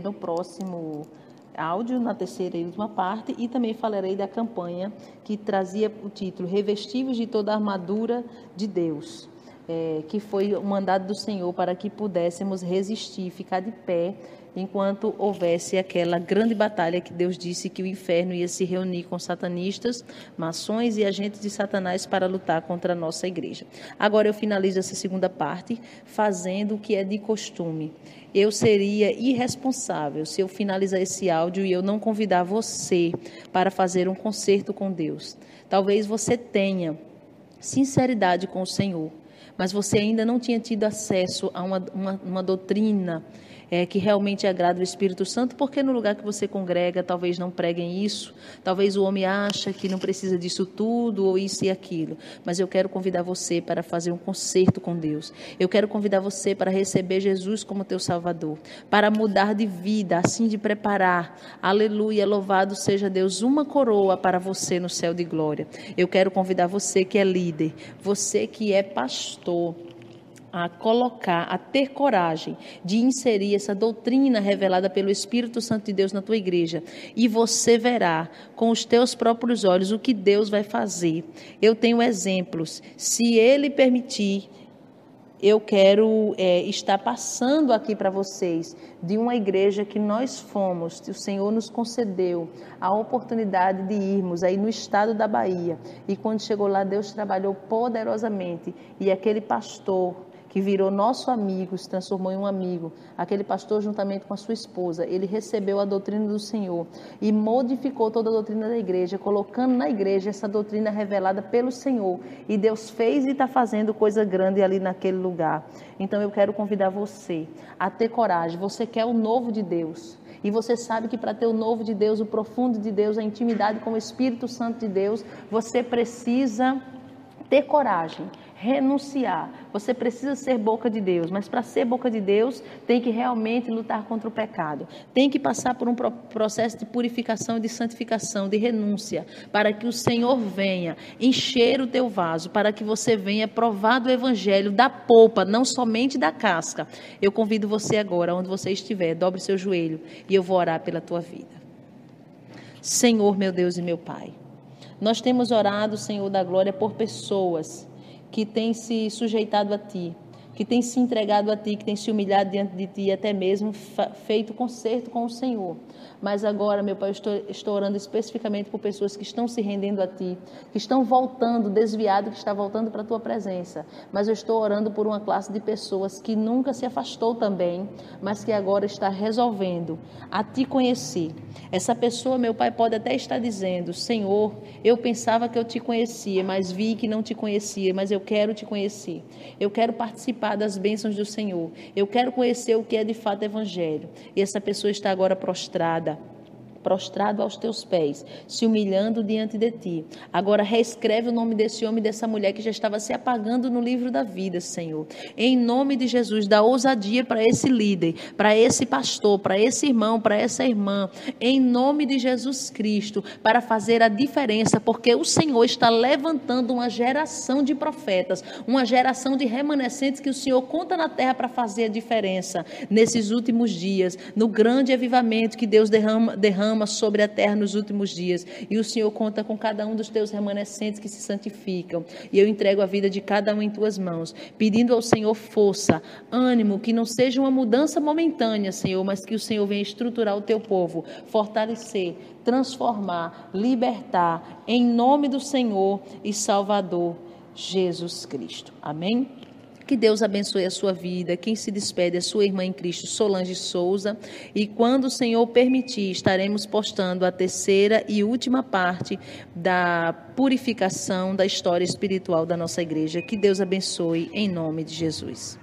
no próximo áudio, na terceira e última parte, e também falarei da campanha que trazia o título Revestivos de toda a armadura de Deus, que foi o mandado do Senhor para que pudéssemos resistir, ficar de pé, enquanto houvesse aquela grande batalha que Deus disse que o inferno ia se reunir com satanistas, maçons e agentes de Satanás para lutar contra a nossa igreja. Agora eu finalizo essa segunda parte fazendo o que é de costume. Eu seria irresponsável se eu finalizar esse áudio e eu não convidar você para fazer um concerto com Deus. Talvez você tenha sinceridade com o Senhor, mas você ainda não tinha tido acesso a uma doutrina que realmente agrada o Espírito Santo, porque no lugar que você congrega talvez não preguem isso, talvez o homem acha que não precisa disso tudo ou isso e aquilo, mas eu quero convidar você para fazer um concerto com Deus. Eu quero convidar você para receber Jesus como teu Salvador, para mudar de vida, assim de preparar, aleluia, louvado seja Deus, uma coroa para você no céu de glória. Eu quero convidar você que é líder, você que é pastor, a ter coragem de inserir essa doutrina revelada pelo Espírito Santo de Deus na tua igreja, e você verá com os teus próprios olhos o que Deus vai fazer. Eu tenho exemplos, se Ele permitir, eu quero estar passando aqui para vocês de uma igreja que nós fomos, o Senhor nos concedeu a oportunidade de irmos aí no estado da Bahia, e quando chegou lá Deus trabalhou poderosamente, e aquele pastor que virou nosso amigo, se transformou em um amigo, aquele pastor juntamente com a sua esposa, ele recebeu a doutrina do Senhor e modificou toda a doutrina da igreja, colocando na igreja essa doutrina revelada pelo Senhor, e Deus fez e está fazendo coisa grande ali naquele lugar. Então eu quero convidar você a ter coragem. Você quer o novo de Deus, e você sabe que para ter o novo de Deus, o profundo de Deus, a intimidade com o Espírito Santo de Deus, você precisa ter coragem. renunciar. Você precisa ser boca de Deus, mas para ser boca de Deus, tem que realmente lutar contra o pecado. Tem que passar por um processo de purificação, de santificação, de renúncia, para que o Senhor venha encher o teu vaso, para que você venha provar do Evangelho, da polpa, não somente da casca. Eu convido você agora, onde você estiver, dobre seu joelho e eu vou orar pela tua vida. Senhor, meu Deus e meu Pai, nós temos orado, Senhor da glória, por pessoas que têm se sujeitado a Ti, que têm se entregado a Ti, que têm se humilhado diante de Ti, até mesmo feito concerto com o Senhor. Mas agora, meu Pai, eu estou orando especificamente por pessoas que estão se rendendo a Ti, que estão voltando, desviado, que está voltando para a Tua presença. Mas eu estou orando por uma classe de pessoas que nunca se afastou também, mas que agora está resolvendo a Te conhecer. Essa pessoa, meu Pai, pode até estar dizendo: Senhor, eu pensava que eu Te conhecia, mas vi que não Te conhecia, mas eu quero Te conhecer. Eu quero participar das bênçãos do Senhor. Eu quero conhecer o que é de fato Evangelho. E essa pessoa está agora prostrado aos teus pés, se humilhando diante de ti. Agora reescreve o nome desse homem e dessa mulher que já estava se apagando no livro da vida, Senhor. Em nome de Jesus, dá ousadia para esse líder, para esse pastor, para esse irmão, para essa irmã, em nome de Jesus Cristo, para fazer a diferença, porque o Senhor está levantando uma geração de profetas, uma geração de remanescentes que o Senhor conta na terra para fazer a diferença nesses últimos dias, no grande avivamento que Deus derrama sobre a terra nos últimos dias, e o Senhor conta com cada um dos teus remanescentes que se santificam, e eu entrego a vida de cada um em tuas mãos, pedindo ao Senhor força, ânimo, que não seja uma mudança momentânea, Senhor, mas que o Senhor venha estruturar o teu povo, fortalecer, transformar, libertar, em nome do Senhor e Salvador Jesus Cristo. Amém? Que Deus abençoe a sua vida. Quem se despede é a sua irmã em Cristo, Solange Souza. E quando o Senhor permitir, estaremos postando a terceira e última parte da purificação da história espiritual da nossa igreja. Que Deus abençoe em nome de Jesus.